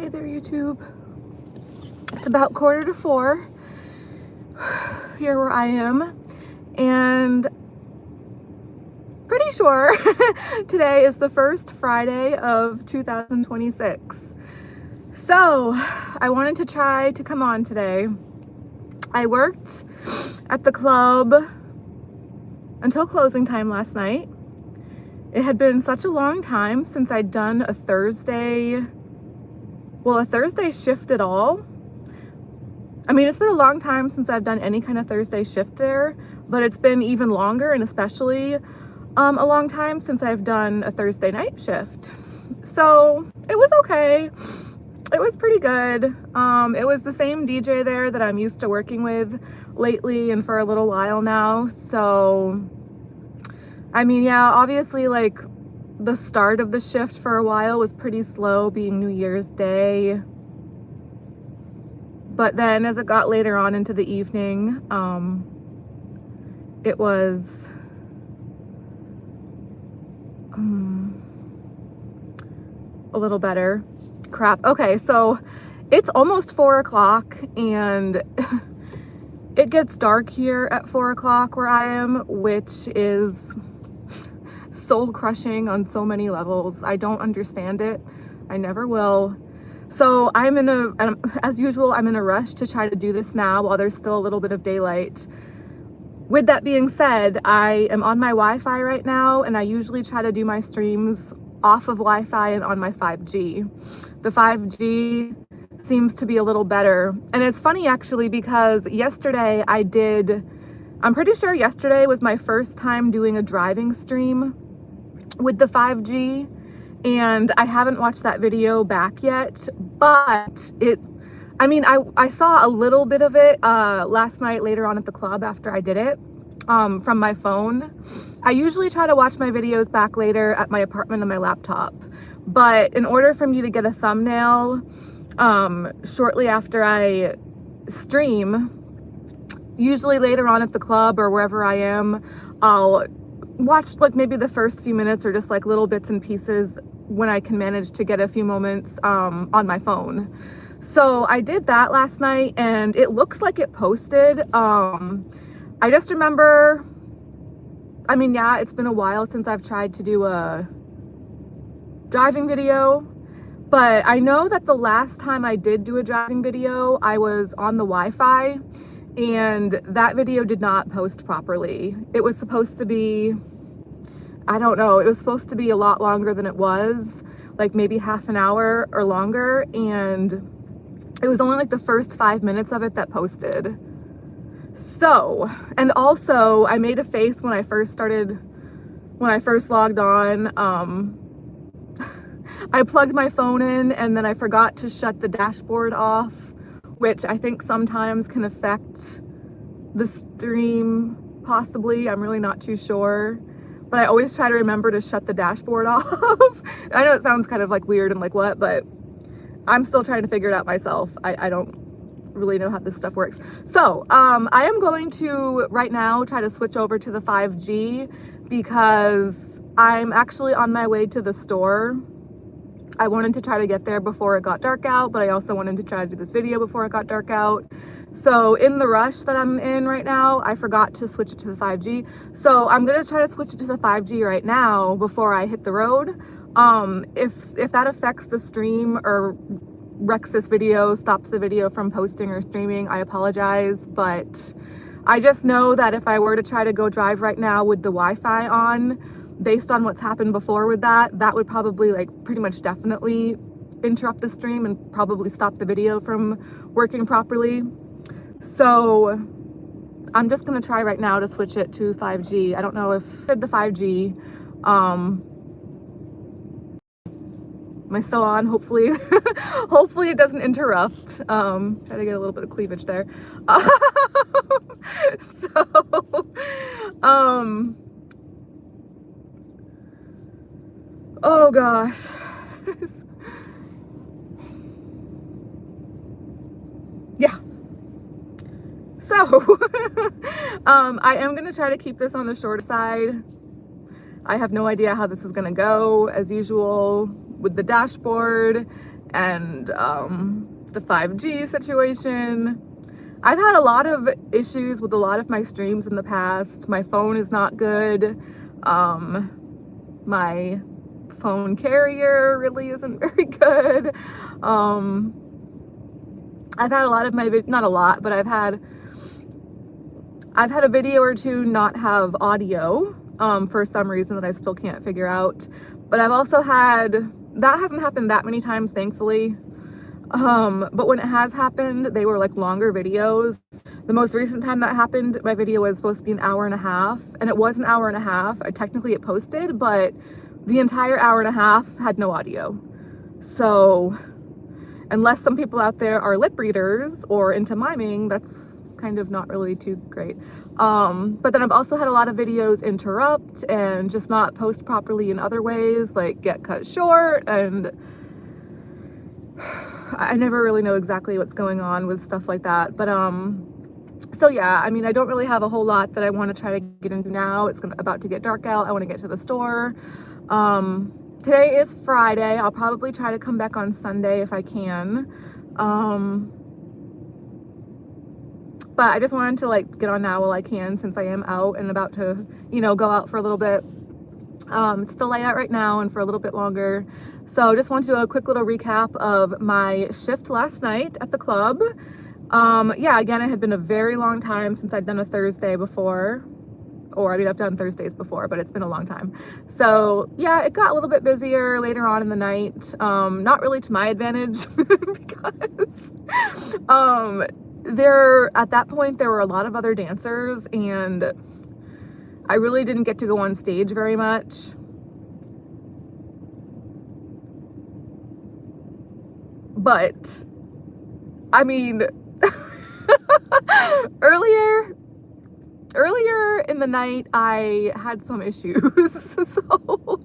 Hey there, YouTube. It's about 3:45 here where I am, and pretty sure today is the first Friday of 2026. So I wanted to try to come on today. I worked at the club until closing time last night. It had been such a long time since I'd done a Thursday shift at all. I mean, it's been a long time since I've done any kind of Thursday shift there, but it's been even longer, and especially a long time since I've done a Thursday night shift. So it was okay. It was pretty good. It was the same DJ there that I'm used to working with lately and for a little while now. So, I mean, yeah, obviously, like, the start of the shift for a while was pretty slow, being New Year's Day. But then as it got later on into the evening, it was a little better. Crap. Okay, so it's almost 4 o'clock, and it gets dark here at 4 o'clock where I am, which is soul crushing on so many levels. I don't understand it. I never will. So as usual, I'm in a rush to try to do this now while there's still a little bit of daylight. With that being said, I am on my Wi-Fi right now, and I usually try to do my streams off of Wi-Fi and on my 5G. The 5G seems to be a little better. And it's funny actually, because yesterday I'm pretty sure yesterday was my first time doing a driving stream with the 5G, and I haven't watched that video back yet, but I saw a little bit of it last night later on at the club after I did it from my phone. I usually try to watch my videos back later at my apartment on my laptop, but in order for me to get a thumbnail shortly after I stream, usually later on at the club or wherever I am, I'll watch like maybe the first few minutes or just like little bits and pieces when I can manage to get a few moments on my phone. So I did that last night, and it looks like it posted. I just remember, yeah, it's been a while since I've tried to do a driving video, but I know that the last time I did do a driving video, I was on the Wi-Fi, and that video did not post properly. It was supposed to be, I don't know, it was supposed to be a lot longer than it was, like maybe half an hour or longer, and it was only like the first 5 minutes of it that posted. So, and also I made a face when I first logged on. I plugged my phone in, and then I forgot to shut the dashboard off, which I think sometimes can affect the stream, possibly. I'm really not too sure, but I always try to remember to shut the dashboard off. I know it sounds kind of like weird and like what, but I'm still trying to figure it out myself. I don't really know how this stuff works. So I am going to right now try to switch over to the 5G because I'm actually on my way to the store. I wanted to try to get there before it got dark out, but I also wanted to try to do this video before it got dark out. So in the rush that I'm in right now, I forgot to switch it to the 5G. So I'm gonna try to switch it to the 5G right now before I hit the road. If that affects the stream or wrecks this video, stops the video from posting or streaming, I apologize, but I just know that if I were to try to go drive right now with the Wi-Fi on, based on what's happened before with that would probably like pretty much definitely interrupt the stream and probably stop the video from working properly. So I'm just gonna try right now to switch it to 5G. I don't know if the 5G, am I still on? Hopefully, hopefully it doesn't interrupt. Try to get a little bit of cleavage there. Oh gosh. Yeah. So, I am gonna try to keep this on the shorter side. I have no idea how this is gonna go, as usual, with the dashboard and the 5G situation. I've had a lot of issues with a lot of my streams in the past. My phone is not good. My phone carrier really isn't very good. I've had a lot of my, not a lot, but I've had a video or two not have audio for some reason that I still can't figure out. But I've also had, that hasn't happened that many times, thankfully. But when it has happened, they were like longer videos. The most recent time that happened, my video was supposed to be an hour and a half, and it was an hour and a half. Technically it posted, but the entire hour and a half had no audio. So unless some people out there are lip readers or into miming, that's kind of not really too great. But then I've also had a lot of videos interrupt and just not post properly in other ways, like get cut short, and I never really know exactly what's going on with stuff like that. But so yeah, I mean, I don't really have a whole lot that I want to try to get into now. It's about to get dark out. I want to get to the store. Today is Friday. I'll probably try to come back on Sunday if I can. But I just wanted to like get on now while I can, since I am out and about to, you know, go out for a little bit. It's still light out right now and for a little bit longer. So just want to do a quick little recap of my shift last night at the club. Yeah, again, it had been a very long time since I'd done a Thursday before. Or I mean, I've done Thursdays before, but it's been a long time. So yeah, it got a little bit busier later on in the night. Not really to my advantage because at that point there were a lot of other dancers, and I really didn't get to go on stage very much. But I mean, earlier in the night I had some issues. So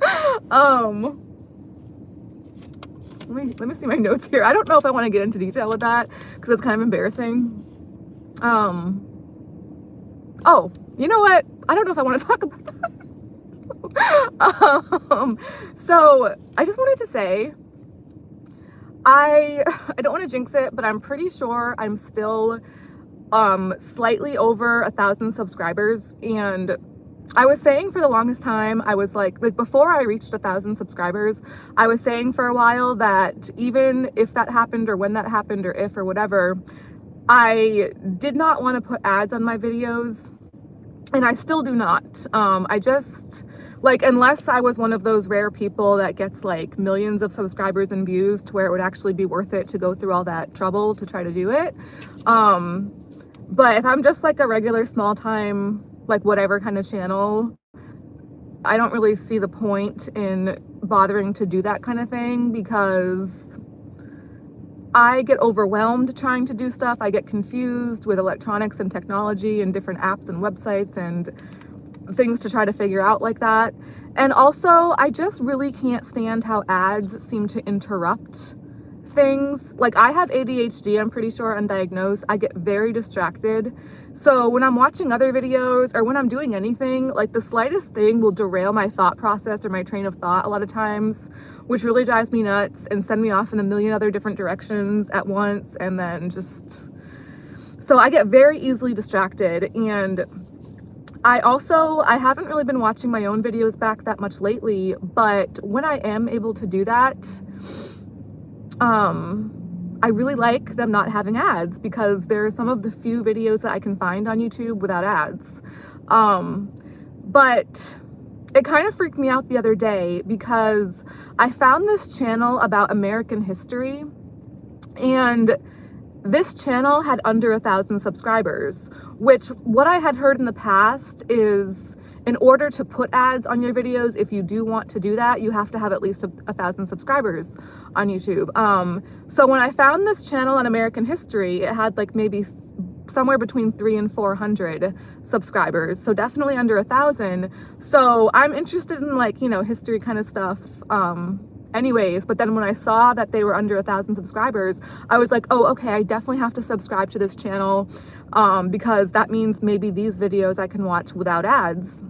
let me see my notes here. I don't know if I want to get into detail with that because it's kind of embarrassing. Oh, you know what? I don't know if I want to talk about that. So I just wanted to say, I don't want to jinx it, but I'm pretty sure I'm still slightly over 1,000 subscribers. And I was saying for the longest time, I was like before I reached 1,000 subscribers, I was saying for a while that even if that happened, or when that happened, or if or whatever, I did not want to put ads on my videos. And I still do not. I just, like, unless I was one of those rare people that gets like millions of subscribers and views to where it would actually be worth it to go through all that trouble to try to do it. But if I'm just like a regular small time, like whatever kind of channel, I don't really see the point in bothering to do that kind of thing, because I get overwhelmed trying to do stuff. I get confused with electronics and technology and different apps and websites and things to try to figure out like that. And also, I just really can't stand how ads seem to interrupt things. Like, I have ADHD, I'm pretty sure, undiagnosed. I get very distracted. So when I'm watching other videos or when I'm doing anything, like the slightest thing will derail my thought process or my train of thought a lot of times, which really drives me nuts and send me off in a million other different directions at once. And then just, so I get very easily distracted. And I haven't really been watching my own videos back that much lately, but when I am able to do that, I really like them not having ads, because they're some of the few videos that I can find on YouTube without ads. But it kind of freaked me out the other day because I found this channel about American history, and this channel had under 1,000 subscribers, which what I had heard in the past is in order to put ads on your videos, if you do want to do that, you have to have at least 1,000 subscribers on YouTube. So when I found this channel on American history, it had like maybe somewhere between 300 and 400 subscribers. So definitely under 1,000. So I'm interested in, like, you know, history kind of stuff. Anyways, but then when I saw that they were under 1,000 subscribers, I was like, oh, okay, I definitely have to subscribe to this channel, because that means maybe these videos I can watch without ads.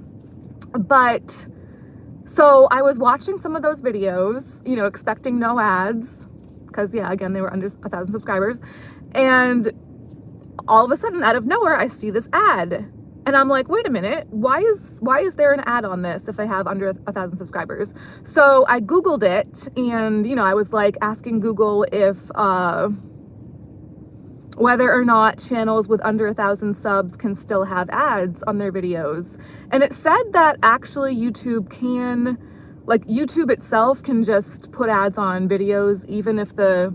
But so I was watching some of those videos, you know, expecting no ads, because yeah, again, they were under 1,000 subscribers. And all of a sudden, out of nowhere, I see this ad. And I'm like, wait a minute, why is there an ad on this if they have under 1,000 subscribers? So I Googled it, and, you know, I was like asking Google if, whether or not channels with under 1,000 subs can still have ads on their videos. And it said that actually YouTube can, like YouTube itself can just put ads on videos even if the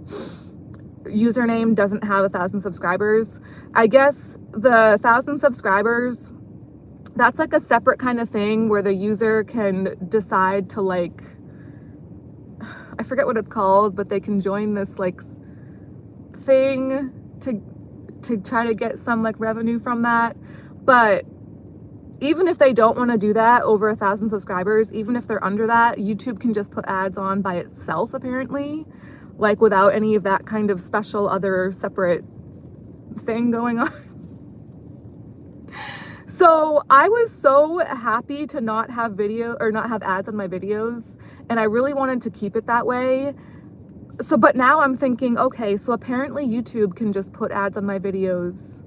username doesn't have 1,000 subscribers. I guess the 1,000 subscribers, that's like a separate kind of thing where the user can decide to, like, I forget what it's called, but they can join this like thing to try to get some like revenue from that. But even if they don't want to do that over 1,000 subscribers, even if they're under that, YouTube can just put ads on by itself, apparently, like without any of that kind of special other separate thing going on. So I was so happy to not have ads on my videos, and I really wanted to keep it that way. So, but now I'm thinking, okay, so apparently YouTube can just put ads on my videos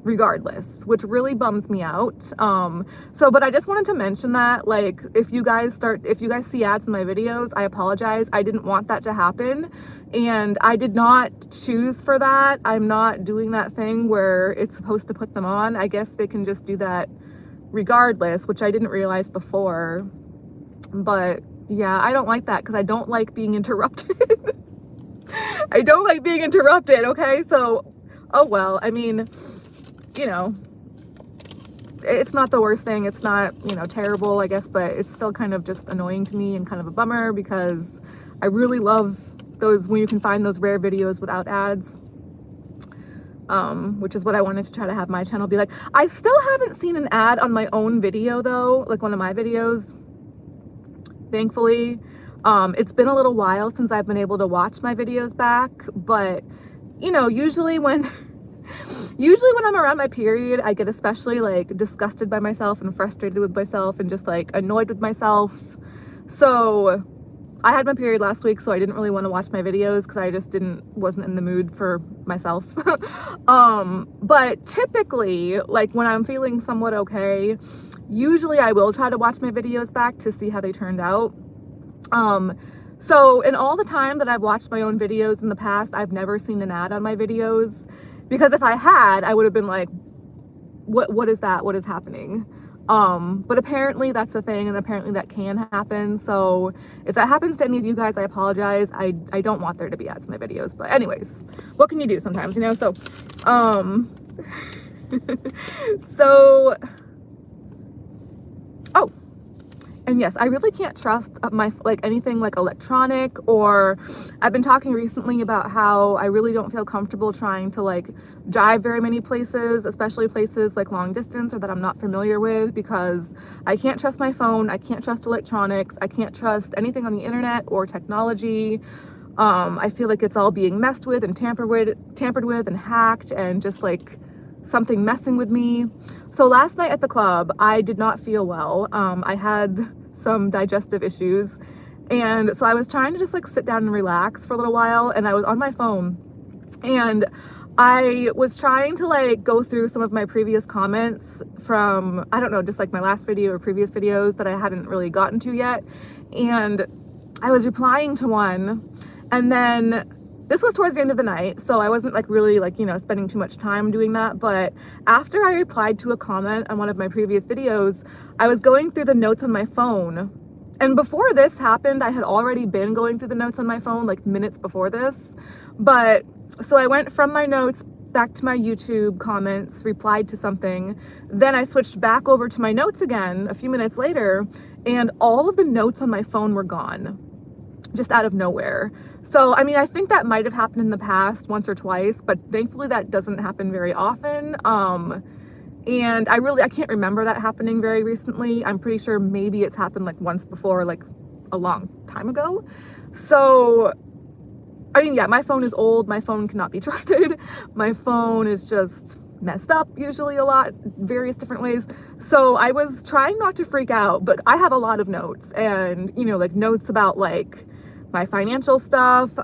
regardless, which really bums me out. But I just wanted to mention that, like, if you guys see ads in my videos, I apologize. I didn't want that to happen, and I did not choose for that. I'm not doing that thing where it's supposed to put them on. I guess they can just do that regardless, which I didn't realize before. But yeah, I don't like that because I don't like being interrupted. I don't like being interrupted, okay? So, oh well, I mean, you know, it's not the worst thing. It's not, you know, terrible, I guess, but it's still kind of just annoying to me and kind of a bummer because I really love those, when you can find those rare videos without ads, which is what I wanted to try to have my channel be like. I still haven't seen an ad on my own video though, like one of my videos, thankfully. It's been a little while since I've been able to watch my videos back, but, you know, usually when I'm around my period, I get especially like disgusted by myself and frustrated with myself and just like annoyed with myself. So I had my period last week, so I didn't really want to watch my videos because I just wasn't in the mood for myself. But typically, like when I'm feeling somewhat okay, usually I will try to watch my videos back to see how they turned out. So in all the time that I've watched my own videos in the past, I've never seen an ad on my videos. Because if I had, I would have been like, what is that? What is happening? But apparently that's a thing, and apparently that can happen. So if that happens to any of you guys, I apologize. I don't want there to be ads in my videos. But anyways, what can you do sometimes, you know? So, oh, and yes, I really can't trust anything like electronic, or I've been talking recently about how I really don't feel comfortable trying to like drive very many places, especially places like long distance or that I'm not familiar with, because I can't trust my phone. I can't trust electronics. I can't trust anything on the internet or technology. I feel like it's all being messed with and tampered with and hacked, and just like something messing with me. So last night at the club, I did not feel well. I had some digestive issues, and so I was trying to just like sit down and relax for a little while, and I was on my phone, and I was trying to like go through some of my previous comments from, I don't know, just like my last video or previous videos that I hadn't really gotten to yet, and I was replying to one, and then this was towards the end of the night, so I wasn't like really like, you know, spending too much time doing that. But after I replied to a comment on one of my previous videos, I was going through the notes on my phone. And before this happened, I had already been going through the notes on my phone like minutes before this. But so I went from my notes back to my YouTube comments, replied to something. Then I switched back over to my notes again a few minutes later, and all of the notes on my phone were gone, just out of nowhere. So, I mean, I think that might have happened in the past once or twice, but thankfully that doesn't happen very often. And I can't remember that happening very recently. I'm pretty sure maybe it's happened like once before, like a long time ago. So, I mean, yeah, my phone is old. My phone cannot be trusted. My phone is just messed up usually a lot, various different ways. So I was trying not to freak out, but I have a lot of notes, and, you know, like notes about like my financial stuff,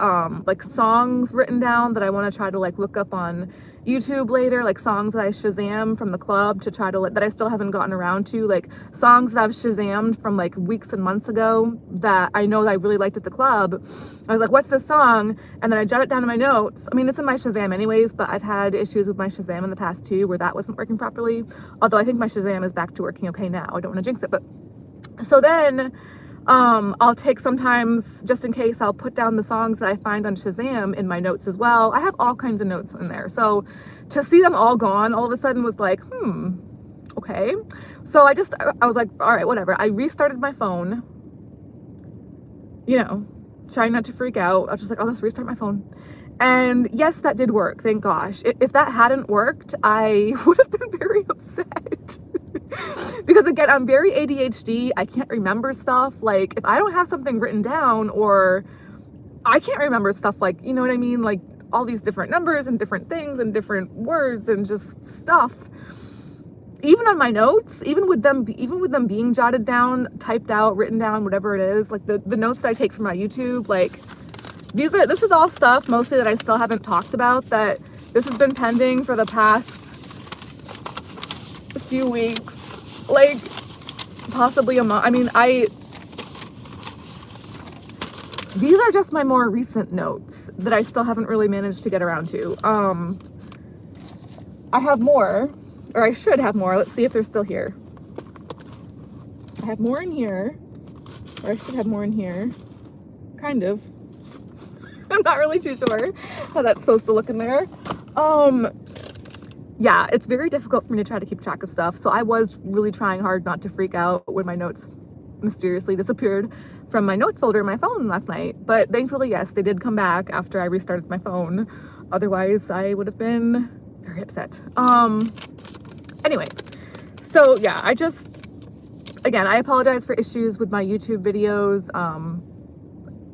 like songs written down that I want to try to like look up on YouTube later, like songs that I Shazam from the club to try to that I still haven't gotten around to, like songs that I've Shazammed from like weeks and months ago that I know that I really liked at the club. I was like, what's this song? And then I jot it down in my notes. I mean, it's in my Shazam anyways, but I've had issues with my Shazam in the past too, where that wasn't working properly. Although I think my Shazam is back to working okay now. I don't want to jinx it, but so then I'll take sometimes, just in case, I'll put down the songs that I find on Shazam in my notes as well. I have all kinds of notes in there. So to see them all gone all of a sudden was like, okay. So I was like, all right, whatever. I restarted my phone, you know, trying not to freak out. I was just like, I'll just restart my phone. And yes, that did work. Thank gosh. If that hadn't worked, I would have been very upset. Because again, I'm very ADHD. I can't remember stuff. Like if I don't have something written down, or I can't remember stuff, like, you know what I mean? Like all these different numbers and different things and different words and just stuff. Even on my notes, even with them being jotted down, typed out, written down, whatever it is, like the notes that I take from my YouTube, like this is all stuff mostly that I still haven't talked about, that this has been pending for the past few weeks, like possibly a month. I mean, these are just my more recent notes that I still haven't really managed to get around to. I have more, or I should have more. Let's see if they're still here. I have more in here, or I should have more in here. Kind of. I'm not really too sure how that's supposed to look in there. Yeah, it's very difficult for me to try to keep track of stuff. So I was really trying hard not to freak out when my notes mysteriously disappeared from my notes folder in my phone last night. But thankfully, yes, they did come back after I restarted my phone. Otherwise, I would have been very upset. Anyway, so yeah, again, I apologize for issues with my YouTube videos.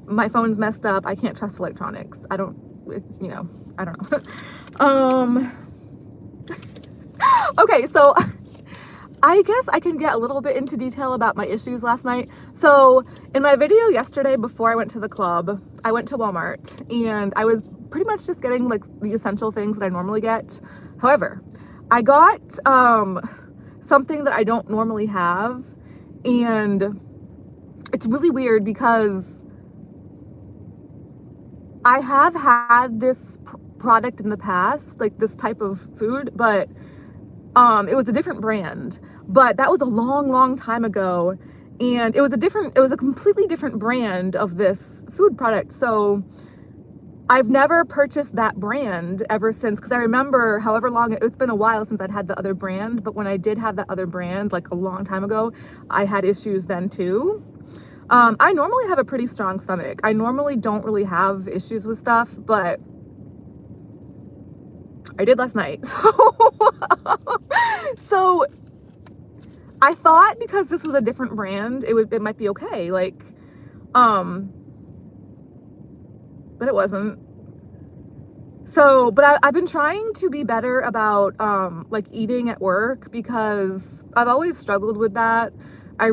My phone's messed up. I can't trust electronics. I don't know. Okay, so I guess I can get a little bit into detail about my issues last night. So in my video yesterday, before I went to the club, I went to Walmart and I was pretty much just getting like the essential things that I normally get. However, I got something that I don't normally have, and it's really weird because I have had this product in the past, like this type of food, but it was a different brand, but that was a long time ago, and it was a completely different brand of this food product. So I've never purchased that brand ever since, because I remember however long it's been a while since I'd had the other brand, but when I did have that other brand like a long time ago, I had issues then too. I normally have a pretty strong stomach. I normally don't really have issues with stuff, but I did last night. So I thought because this was a different brand, it might be okay. Like, but it wasn't. So, but I've been trying to be better about, like eating at work, because I've always struggled with that. I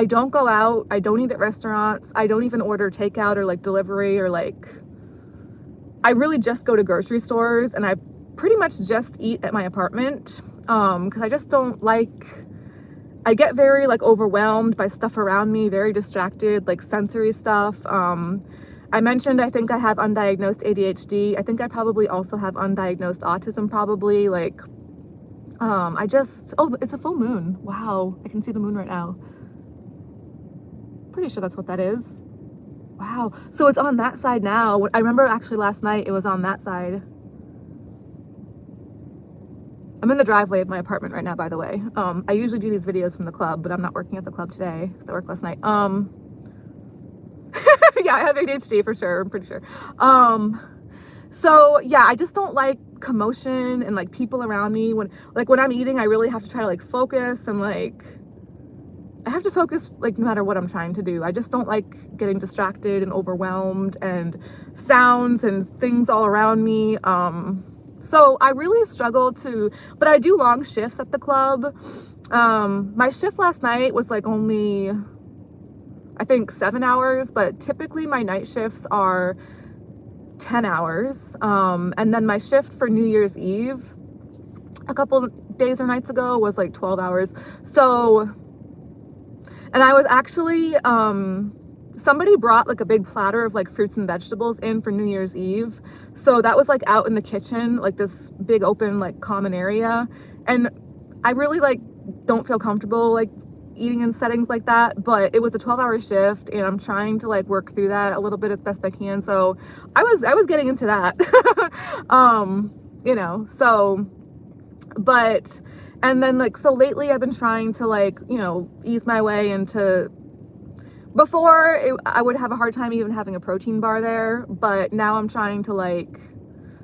don't go out. I don't eat at restaurants. I don't even order takeout or like delivery, or like, I really just go to grocery stores, and I pretty much just eat at my apartment. Cause I just don't like, I get very like overwhelmed by stuff around me, very distracted, like sensory stuff. I mentioned, I think I have undiagnosed ADHD. I think I probably also have undiagnosed autism, probably. Like, oh, it's a full moon. Wow, I can see the moon right now. Pretty sure that's what that is. Wow, so it's on that side now. I remember actually last night it was on that side. I'm in the driveway of my apartment right now, by the way. I usually do these videos from the club, but I'm not working at the club today because I worked last night. Yeah, I have ADHD for sure, I'm pretty sure. So yeah, I just don't like commotion and like people around me. When I'm eating, I really have to try to like focus, and like I have to focus like no matter what I'm trying to do. I just don't like getting distracted and overwhelmed, and sounds and things all around me. So I really struggle but I do long shifts at the club. My shift last night was like only, I think 7 hours, but typically my night shifts are 10 hours. And then my shift for New Year's Eve a couple days or nights ago was like 12 hours. So, and I was actually, somebody brought like a big platter of like fruits and vegetables in for New Year's Eve. So that was like out in the kitchen, like this big open like common area. And I really like don't feel comfortable like eating in settings like that, but it was a 12-hour shift and I'm trying to like work through that a little bit as best I can. So I was getting into that. You know, so, but, and then like, so lately I've been trying to like, you know, ease my way into, I would have a hard time even having a protein bar there, but now I'm trying to like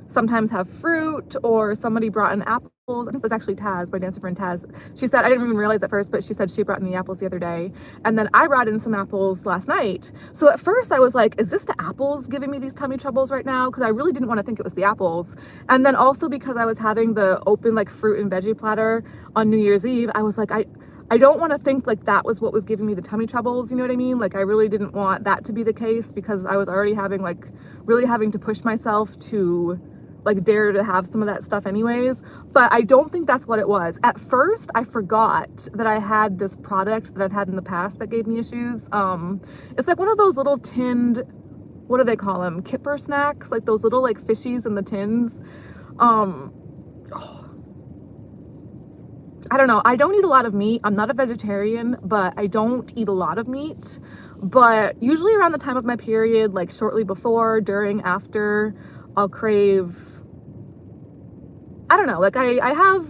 sometimes have fruit, or somebody brought in apples. I think it was actually Taz, my dancer friend Taz. She said, I didn't even realize at first, but she said she brought in the apples the other day. And then I brought in some apples last night. So at first I was like, is this the apples giving me these tummy troubles right now? Because I really didn't want to think it was the apples. And then also because I was having the open like fruit and veggie platter on New Year's Eve, I was like, I don't want to think like that was what was giving me the tummy troubles, you know what I mean? Like I really didn't want that to be the case, because I was already having like really having to push myself to like dare to have some of that stuff anyways. But I don't think that's what it was. At first I forgot that I had this product that I've had in the past that gave me issues. It's like one of those little tinned, what do they call them, kipper snacks, like those little like fishies in the tins. I don't know, I don't eat a lot of meat. I'm not a vegetarian, but I don't eat a lot of meat. But usually around the time of my period, like shortly before, during, after, I'll crave, I don't know, like I have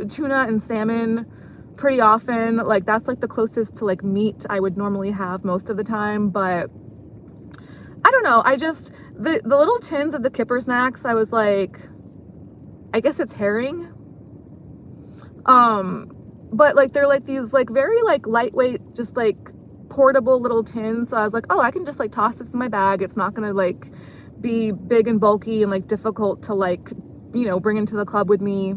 tuna and salmon pretty often. Like that's like the closest to like meat I would normally have most of the time. But I don't know, I just, the little tins of the kipper snacks, I was like, I guess it's herring. But like they're like these like very like lightweight, just like portable little tins. So I was like, oh, I can just like toss this in my bag. It's not gonna like be big and bulky and like difficult to like, you know, bring into the club with me.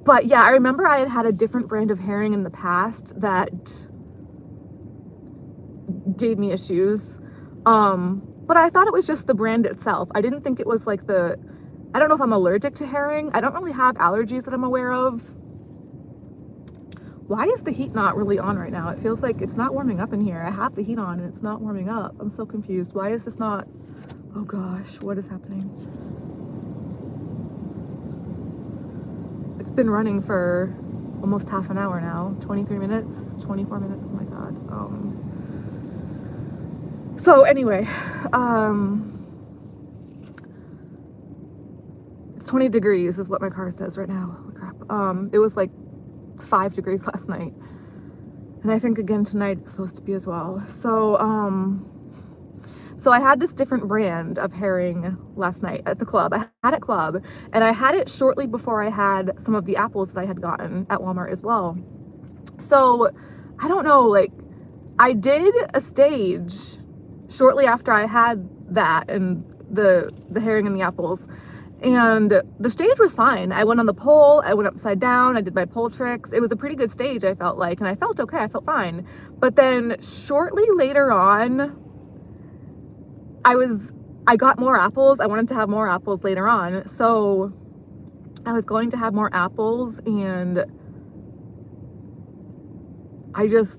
But yeah, I remember I had had a different brand of herring in the past that gave me issues. But I thought it was just the brand itself. I didn't think it was like I don't know if I'm allergic to herring. I don't really have allergies that I'm aware of. Why is the heat not really on right now? It feels like it's not warming up in here. I have the heat on and it's not warming up. I'm so confused. Why is this not? Oh gosh, what is happening? It's been running for almost half an hour now. 23 minutes, 24 minutes, oh my God. So anyway, it's 20 degrees is what my car says right now. Holy crap. It was like 5 degrees last night, and I think again tonight it's supposed to be as well. So so I had this different brand of herring last night at the club. I had it club, and I had it shortly before I had some of the apples that I had gotten at Walmart as well. So I don't know, like I did a stage shortly after I had that and the herring and the apples. And the stage was fine. I went on the pole, I went upside down, I did my pole tricks. It was a pretty good stage, I felt like, and I felt okay, I felt fine. But then shortly later on, I got more apples. I wanted to have more apples later on. So I was going to have more apples, and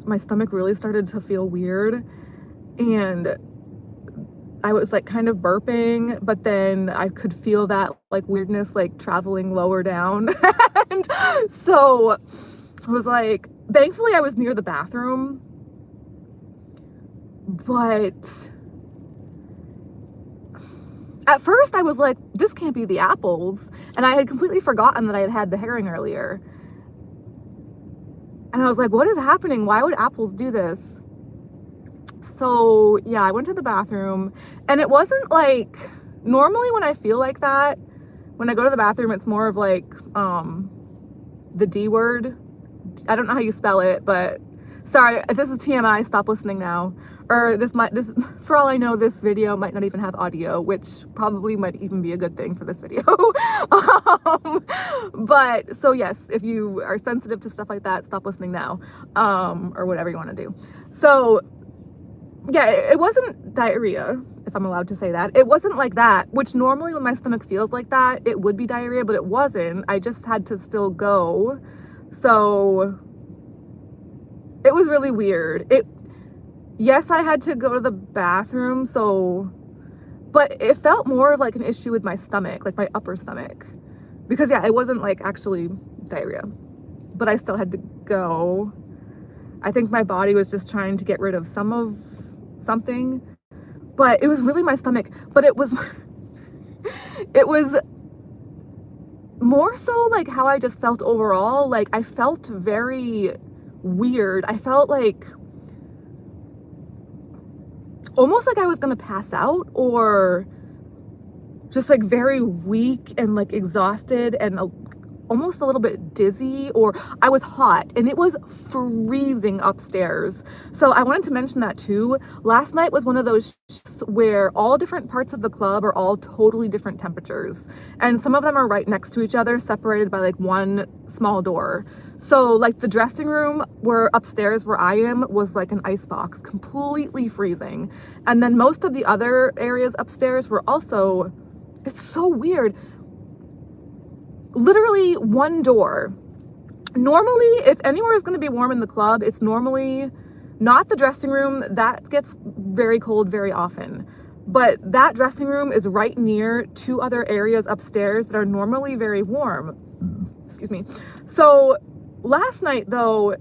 my stomach really started to feel weird. And I was like kind of burping, but then I could feel that like weirdness like traveling lower down. And so I was like, thankfully I was near the bathroom, but at first I was like, this can't be the apples. And I had completely forgotten that I had had the herring earlier. And I was like, what is happening? Why would apples do this? So yeah, I went to the bathroom, and it wasn't like, normally when I feel like that, when I go to the bathroom, it's more of like the D word. I don't know how you spell it, but sorry, if this is TMI, stop listening now. Or this for all I know, this video might not even have audio, which probably might even be a good thing for this video. But so yes, if you are sensitive to stuff like that, stop listening now, or whatever you want to do. So yeah, it wasn't diarrhea, if I'm allowed to say that. It wasn't like that, which normally when my stomach feels like that, it would be diarrhea, but it wasn't. I just had to still go. So it was really weird. Yes, I had to go to the bathroom, but it felt more of like an issue with my stomach, like my upper stomach. Because yeah, it wasn't like actually diarrhea, but I still had to go. I think my body was just trying to get rid of something, but it was really my stomach. But it was it was more so like how I just felt overall. Like I felt very weird. I felt like almost like I was gonna pass out, or just like very weak and like exhausted and almost a little bit dizzy, or I was hot and it was freezing upstairs. So I wanted to mention that too. Last night was one of those shifts where all different parts of the club are all totally different temperatures, and some of them are right next to each other, separated by like one small door. So like the dressing room where upstairs where I am was like an ice box, completely freezing. And then most of the other areas upstairs were also, it's so weird, literally one door. Normally, if anywhere is going to be warm in the club, it's normally not the dressing room. That gets very cold very often. But that dressing room is right near two other areas upstairs that are normally very warm. Excuse me. So last night, though,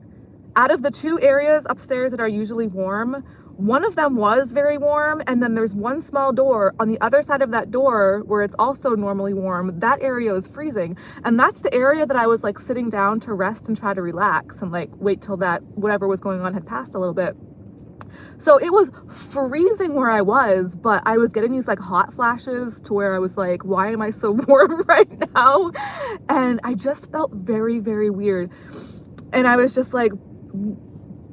out of the two areas upstairs that are usually warm, one of them was very warm, and then there's one small door on the other side of that door where it's also normally warm. That area is freezing, and that's the area that I was like sitting down to rest and try to relax and like wait till that whatever was going on had passed a little bit. So it was freezing where I was, but I was getting these like hot flashes to where I was like, why am I so warm right now? And I just felt very, very weird. And I was just like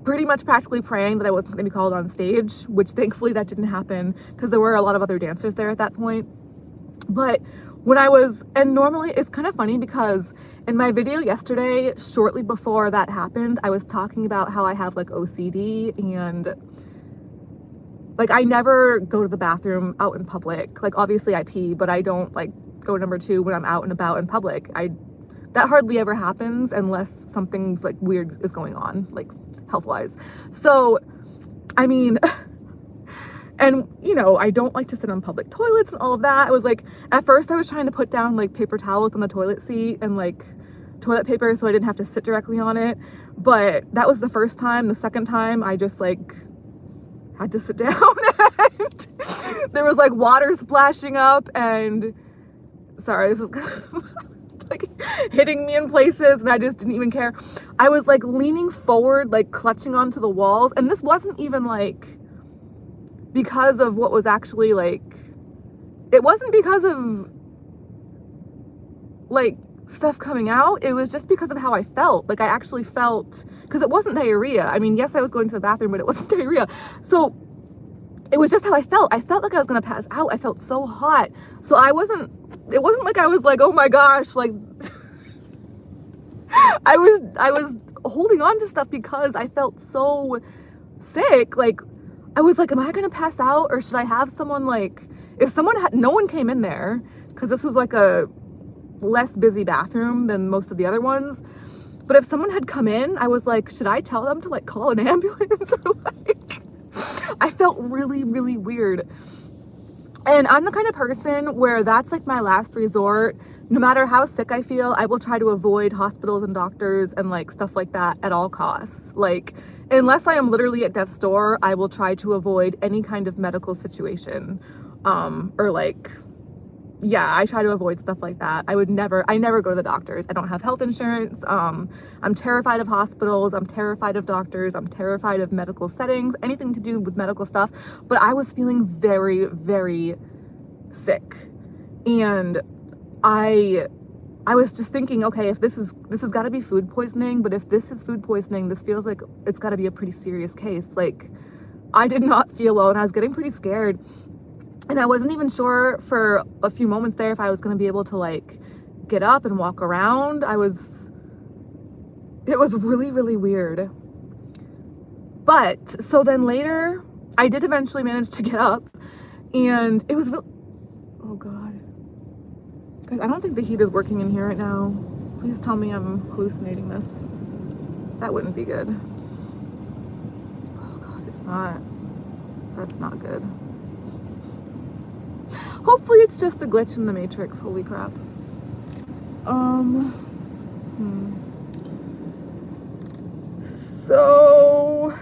pretty much practically praying that I wasn't going to be called on stage, which thankfully that didn't happen because there were a lot of other dancers there at that point. But when I was, and normally it's kind of funny because in my video yesterday, shortly before that happened, I was talking about how I have like OCD, and like I never go to the bathroom out in public. Like obviously I pee, but I don't like go number two when I'm out and about in public. That hardly ever happens unless something's like weird is going on, like health-wise. So, I mean, and you know, I don't like to sit on public toilets and all of that. I was like, at first I was trying to put down like paper towels on the toilet seat and like toilet paper so I didn't have to sit directly on it. But that was the first time. The second time I just like had to sit down and there was like water splashing up, and sorry, this is kind of like hitting me in places, and I just didn't even care. I was like leaning forward, like clutching onto the walls, and this wasn't even like because of what was actually like, it wasn't because of like stuff coming out. It was just because of how I felt. Like I actually felt, because it wasn't diarrhea. I mean, yes, I was going to the bathroom, but it wasn't diarrhea. So it was just how I felt. I felt like I was gonna pass out. I felt so hot. So it wasn't like I was like, oh my gosh, like I was holding on to stuff because I felt so sick. Like I was like, am I gonna pass out, or should I have someone, like, if someone had, no one came in there because this was like a less busy bathroom than most of the other ones. But if someone had come in, I was like, should I tell them to like call an ambulance? Or like, I felt really, really weird. And I'm the kind of person where that's like my last resort. No matter how sick I feel, I will try to avoid hospitals and doctors and like stuff like that at all costs. Like, unless I am literally at death's door, I will try to avoid any kind of medical situation. Or like, yeah, I try to avoid stuff like that. I never go to the doctors. I don't have health insurance. I'm terrified of hospitals. I'm terrified of doctors. I'm terrified of medical settings, anything to do with medical stuff. But I was feeling very, very sick. And I was just thinking, okay, if this has got to be food poisoning, but if this is food poisoning, this feels like it's got to be a pretty serious case. Like, I did not feel well, and I was getting pretty scared. And I wasn't even sure for a few moments there if I was going to be able to like get up and walk around. It was really, really weird. But so then later, I did eventually manage to get up, and it was real. Oh God. Guys, I don't think the heat is working in here right now. Please tell me I'm hallucinating this. That wouldn't be good. Oh God, it's not. That's not good. Hopefully it's just a glitch in the matrix. Holy crap. So,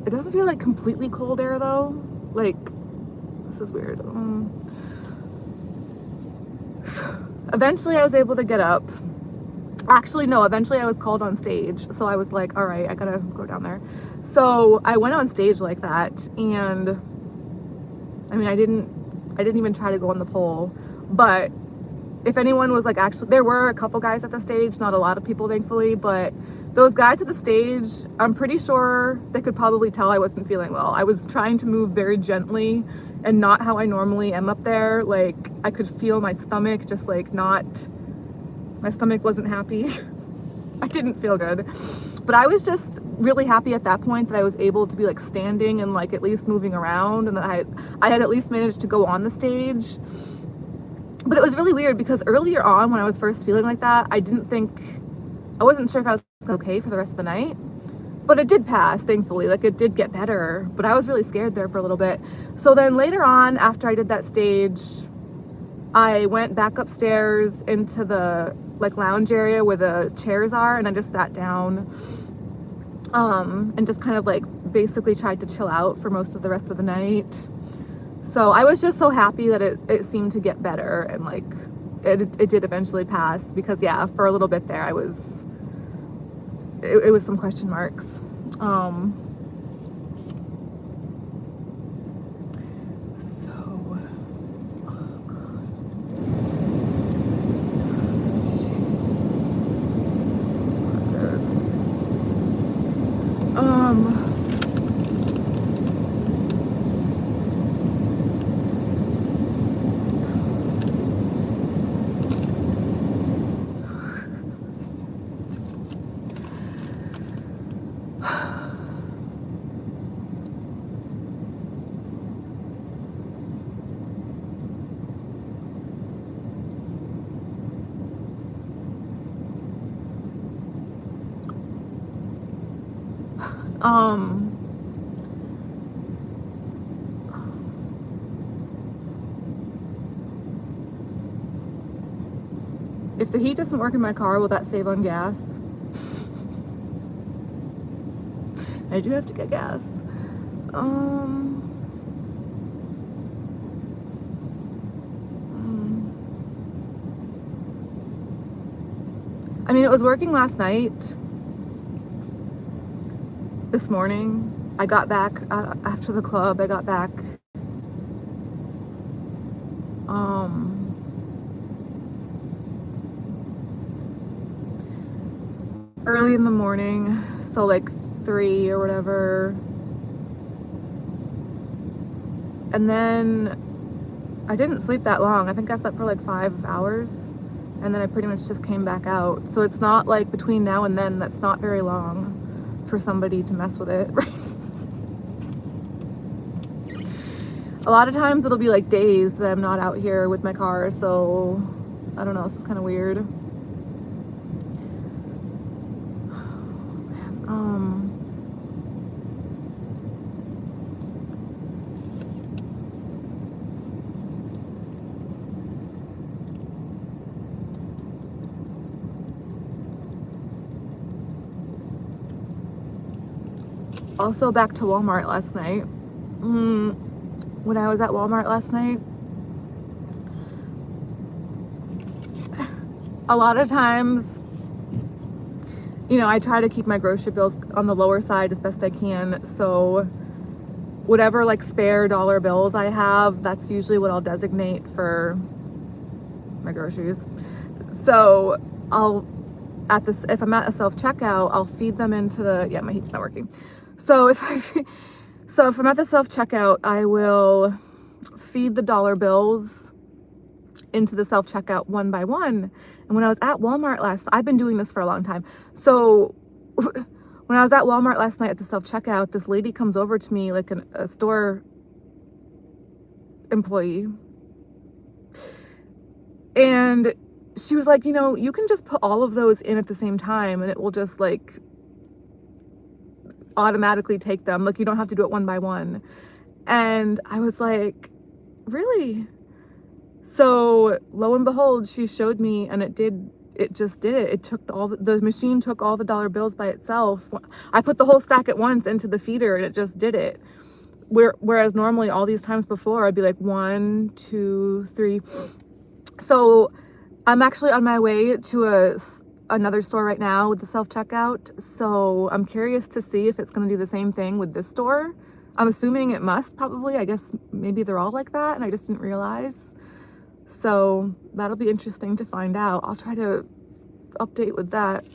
it doesn't feel like completely cold air though. Like, this is weird. So eventually I was able to get up. Actually, no, eventually I was called on stage. So I was like, all right, I gotta go down there. So I went on stage like that, and I mean, I didn't even try to go on the pole, but if anyone was like, actually, there were a couple guys at the stage, not a lot of people, thankfully, but those guys at the stage, I'm pretty sure they could probably tell I wasn't feeling well. I was trying to move very gently and not how I normally am up there. Like, I could feel my stomach just like not, my stomach wasn't happy. I didn't feel good, but I was just really happy at that point that I was able to be like standing and like at least moving around, and that I had at least managed to go on the stage. But it was really weird because earlier on when I was first feeling like that, I wasn't sure if I was okay for the rest of the night, but it did pass, thankfully. Like, it did get better, but I was really scared there for a little bit. So then later on, after I did that stage, I went back upstairs into the like lounge area where the chairs are, and I just sat down and just kind of like basically tried to chill out for most of the rest of the night. So I was just so happy that it seemed to get better, and like it did eventually pass, because yeah, for a little bit there it was some question marks. So, oh God. Shit. It's not good. If the heat doesn't work in my car, will that save on gas? I do have to get gas. I mean, it was working last night. This morning, I got back after the club. I got back early in the morning, so like 3 or whatever. And then I didn't sleep that long. I think I slept for like 5 hours, and then I pretty much just came back out. So it's not like between now and then, that's not very long for somebody to mess with it, right? A lot of times it'll be like days that I'm not out here with my car, so I don't know, it's just kind of weird. Also, back to Walmart last night. When I was at Walmart last night, a lot of times, you know, I try to keep my grocery bills on the lower side as best I can. So whatever like spare dollar bills I have, that's usually what I'll designate for my groceries. So if I'm at a self-checkout, I'll feed them into the, yeah, my heat's not working. So if I'm at the self-checkout, I will feed the dollar bills into the self-checkout one by one. And when I was at Walmart I've been doing this for a long time. So when I was at Walmart last night at the self-checkout, this lady comes over to me, like a store employee. And she was like, you can just put all of those in at the same time and it will just like automatically take them. Like you don't have to do it one by one. And I was like, really? So lo and behold, she showed me and it just did it. It took the machine took all the dollar bills by itself. I put the whole stack at once into the feeder and it just did it. Whereas normally all these times before I'd be like 1, 2, 3. So I'm actually on my way to another store right now with the self-checkout. So I'm curious to see if it's going to do the same thing with this store. I'm assuming it must probably. I guess maybe they're all like that and I just didn't realize. So that'll be interesting to find out. I'll try to update with that.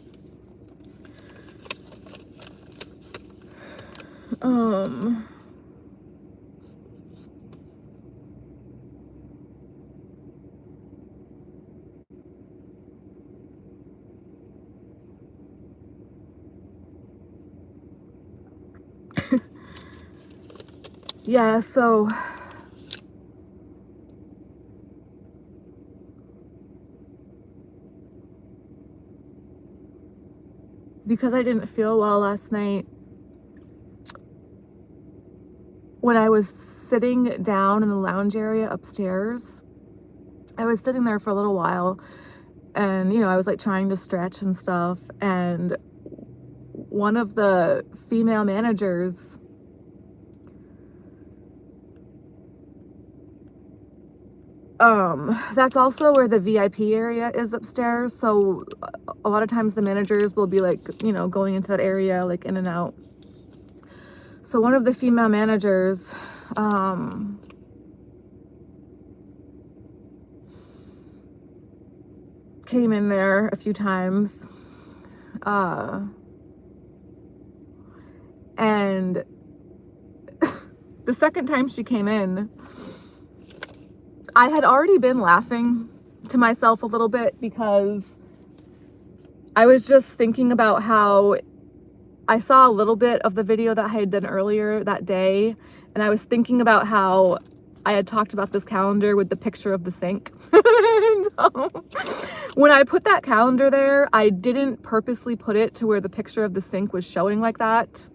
Yeah, so because I didn't feel well last night, when I was sitting down in the lounge area upstairs, I was sitting there for a little while and, I was like trying to stretch and stuff. And one of the female managers that's also where the VIP area is upstairs. So a lot of times the managers will be like, going into that area, like in and out. So one of the female managers, came in there a few times. And the second time she came in, I had already been laughing to myself a little bit because I was just thinking about how I saw a little bit of the video that I had done earlier that day, and I was thinking about how I had talked about this calendar with the picture of the sink. When I put that calendar there, I didn't purposely put it to where the picture of the sink was showing like that.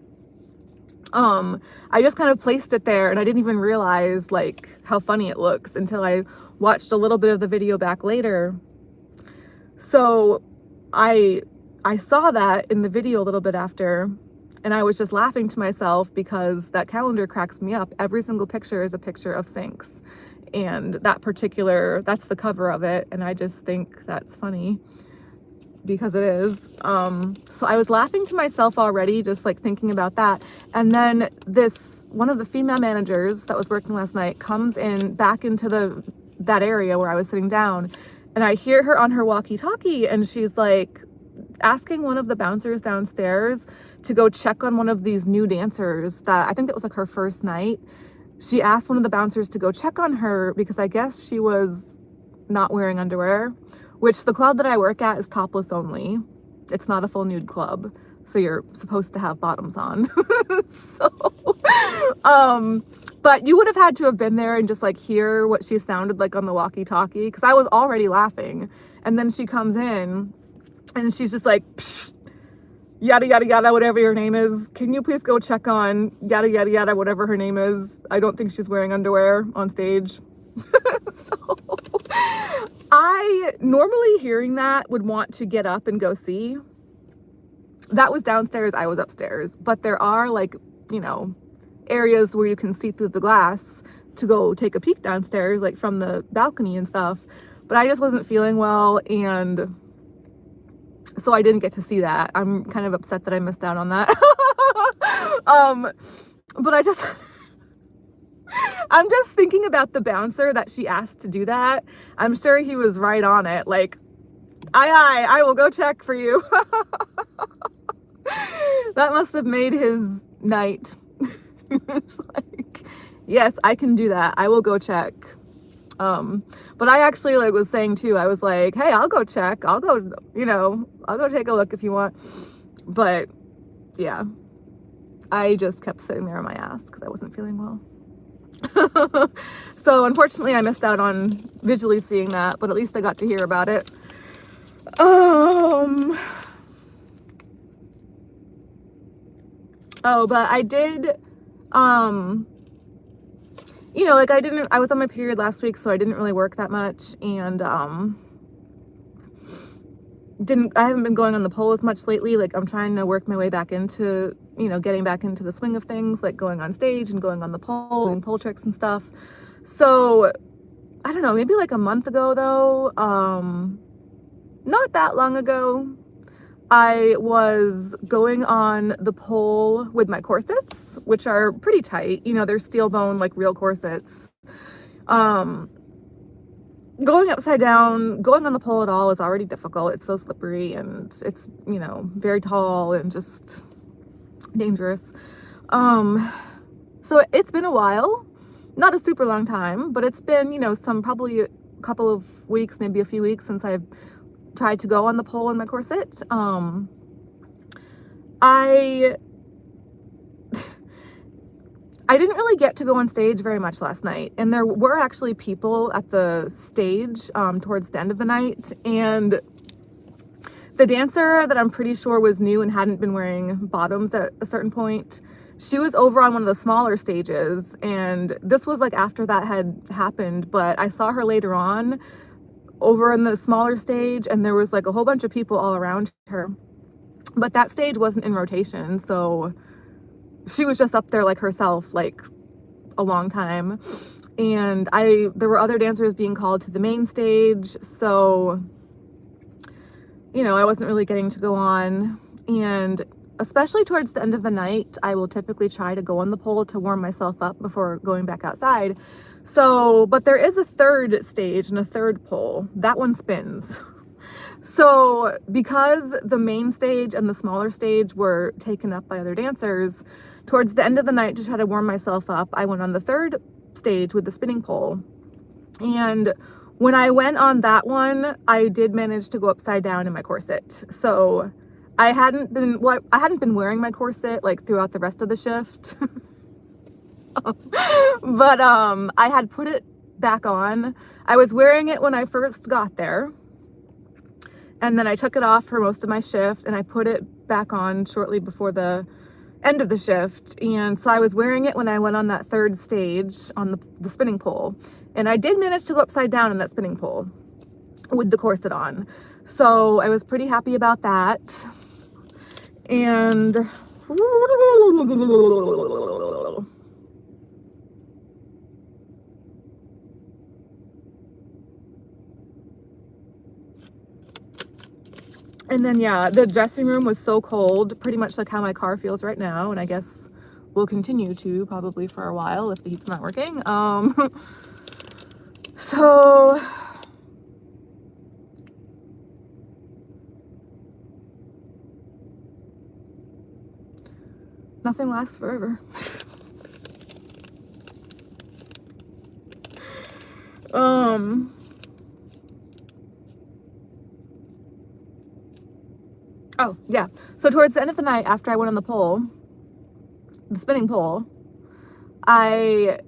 I just kind of placed it there and I didn't even realize like how funny it looks until I watched a little bit of the video back later. So I saw that in the video a little bit after, and I was just laughing to myself because that calendar cracks me up. Every single picture is a picture of sinks, and that's the cover of it, and I just think that's funny because it is. So I was laughing to myself already, just like thinking about that. And then one of the female managers that was working last night comes in back into that area where I was sitting down, and I hear her on her walkie-talkie, and she's like asking one of the bouncers downstairs to go check on one of these new dancers that I think that was like her first night. She asked one of the bouncers to go check on her because I guess she was not wearing underwear, which the club that I work at is topless only. It's not a full nude club, so you're supposed to have bottoms on. But you would have had to have been there and just like hear what she sounded like on the walkie-talkie, because I was already laughing. And then she comes in and she's just like, psh, yada, yada, yada, whatever your name is. Can you please go check on yada, yada, yada, whatever her name is. I don't think she's wearing underwear on stage. So I normally hearing that would want to get up and go see. That was downstairs, I was upstairs. But there are like, areas where you can see through the glass to go take a peek downstairs, like from the balcony and stuff. But I just wasn't feeling well, and so I didn't get to see that. I'm kind of upset that I missed out on that. But I'm just thinking about the bouncer that she asked to do that. I'm sure he was right on it. Like, aye, I will go check for you. That must have made his night. It's like, yes, I can do that. I will go check. But I actually like was saying too, I was like, hey, I'll go check. I'll go, I'll go take a look if you want. But yeah, I just kept sitting there on my ass because I wasn't feeling well. So unfortunately I missed out on visually seeing that, but at least I got to hear about it. Oh, but I did, like I was on my period last week, so I didn't really work that much, and I haven't been going on the pole as much lately. Like I'm trying to work my way back into, getting back into the swing of things, like going on stage and going on the pole, doing pole tricks and stuff. So I don't know, maybe like a month ago though, not that long ago, I was going on the pole with my corsets, which are pretty tight. They're steel bone, like real corsets. Going upside down, going on the pole at all is already difficult. It's so slippery and it's, very tall and just dangerous. So it's been a while, not a super long time, but it's been, probably a couple of weeks, maybe a few weeks since I've tried to go on the pole in my corset. I didn't really get to go on stage very much last night, and there were actually people at the stage towards the end of the night, and the dancer that I'm pretty sure was new and hadn't been wearing bottoms at a certain point, she was over on one of the smaller stages, and this was like after that had happened, but I saw her later on over in the smaller stage, and there was like a whole bunch of people all around her, but that stage wasn't in rotation, so she was just up there like herself, like a long time. And there were other dancers being called to the main stage, so I wasn't really getting to go on. And especially towards the end of the night, I will typically try to go on the pole to warm myself up before going back outside. So, but there is a third stage and a third pole. That one spins. So because the main stage and the smaller stage were taken up by other dancers, towards the end of the night, to try to warm myself up, I went on the third stage with the spinning pole. And when I went on that one, I did manage to go upside down in my corset. So I hadn't been wearing my corset like throughout the rest of the shift. But I had put it back on. I was wearing it when I first got there, and then I took it off for most of my shift, and I put it back on shortly before the end of the shift. And so I was wearing it when I went on that third stage on the spinning pole, and I did manage to go upside down in that spinning pole with the corset on, so I was pretty happy about that. And then, yeah, the dressing room was so cold, pretty much like how my car feels right now, and I guess will continue to probably for a while if the heat's not working. So nothing lasts forever. Oh, yeah. So towards the end of the night, after I went on the spinning pole, I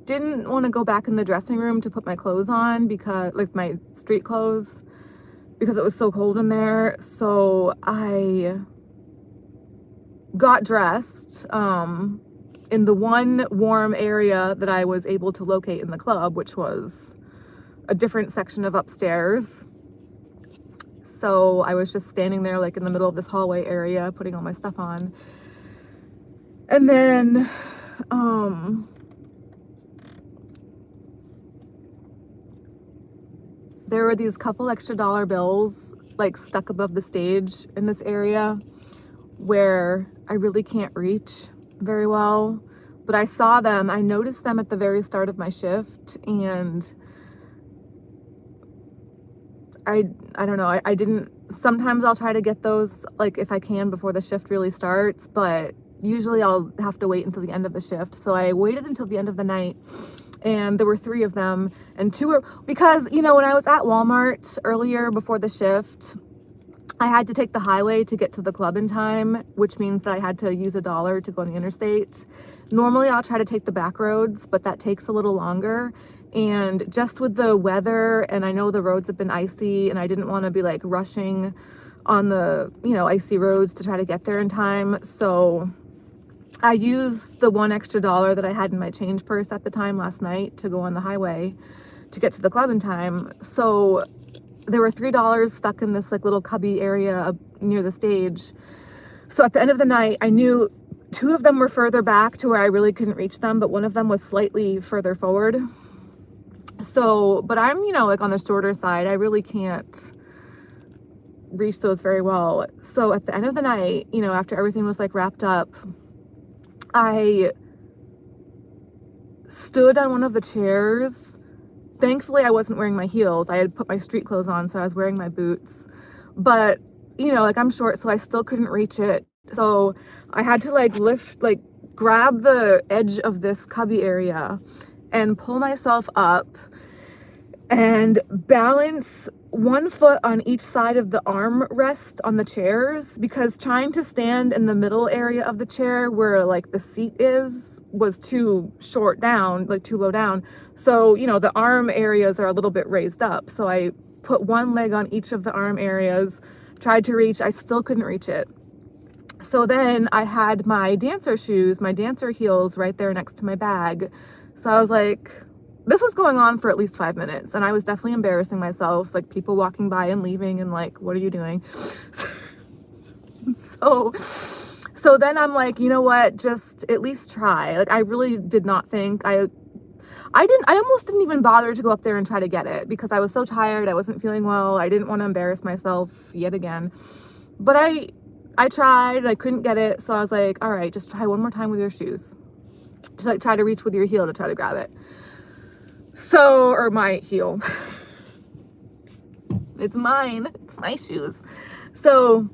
didn't want to go back in the dressing room to put my clothes on, because like my street clothes, because it was so cold in there. So I got dressed in the one warm area that I was able to locate in the club, which was a different section of upstairs. So I was just standing there like in the middle of this hallway area, putting all my stuff on. And then there were these couple extra dollar bills like stuck above the stage in this area where I really can't reach very well, but I saw them, I noticed them at the very start of my shift, and I don't know, I didn't, sometimes I'll try to get those like if I can before the shift really starts, but usually I'll have to wait until the end of the shift. So I waited until the end of the night, and there were 3 of them, and 2 were, because, you know, when I was at Walmart earlier before the shift, I had to take the highway to get to the club in time, which means that I had to use $1 to go on the interstate. Normally I'll try to take the back roads, but that takes a little longer. And just with the weather, and I know the roads have been icy, and I didn't want to be like rushing on the, you know, icy roads to try to get there in time. So I used the $1 extra that I had in my change purse at the time last night to go on the highway to get to the club in time. So there were $3 stuck in this like little cubby area up near the stage. So at the end of the night, I knew 2 of them were further back to where I really couldn't reach them, but one of them was slightly further forward. So, but I'm, you know, like on the shorter side, I really can't reach those very well. So at the end of the night, you know, after everything was like wrapped up, I stood on one of the chairs. Thankfully, I wasn't wearing my heels. I had put my street clothes on, so I was wearing my boots. But, you know, like I'm short, so I still couldn't reach it. So I had to like grab the edge of this cubby area and pull myself up and balance 1 foot on each side of the arm rest on the chairs, because trying to stand in the middle area of the chair where like the seat was too short down, like too low down. So, you know, the arm areas are a little bit raised up. So I put 1 leg on each of the arm areas, tried to reach, I still couldn't reach it. So then I had my dancer shoes, my dancer heels right there next to my bag. So I was like, this was going on for at least 5 minutes, and I was definitely embarrassing myself, like people walking by and leaving and like, what are you doing? So then I'm like, you know what, just at least try. Like I really did not think, I almost didn't even bother to go up there and try to get it because I was so tired. I wasn't feeling well. I didn't want to embarrass myself yet again. But I tried, I couldn't get it. So I was like, all right, just try one more time with your shoes. Just like try to reach with your heel to try to grab it. So, or my heel. It's mine. It's my shoes. So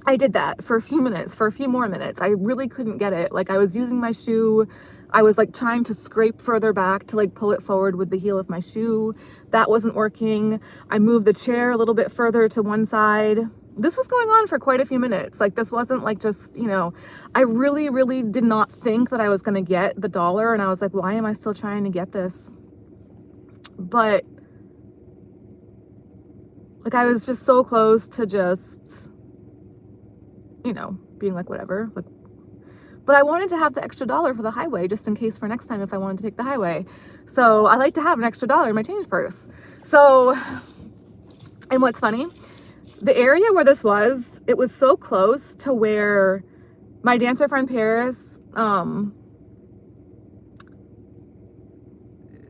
I did that for a few minutes, for a few more minutes. I really couldn't get it. Like I was using my shoe. I was like trying to scrape further back to like pull it forward with the heel of my shoe. That wasn't working. I moved the chair a little bit further to one side. This was going on for quite a few minutes. Like this wasn't like just, you know, I really, really did not think that I was going to get the $1. And I was like, why am I still trying to get this? But like I was just so close to just, you know, being like whatever, like, but I wanted to have the extra $1 for the highway just in case for next time if I wanted to take the highway. So I like to have an extra $1 in my change purse. So, and what's funny, the area where this was, it was so close to where my dancer friend Paris,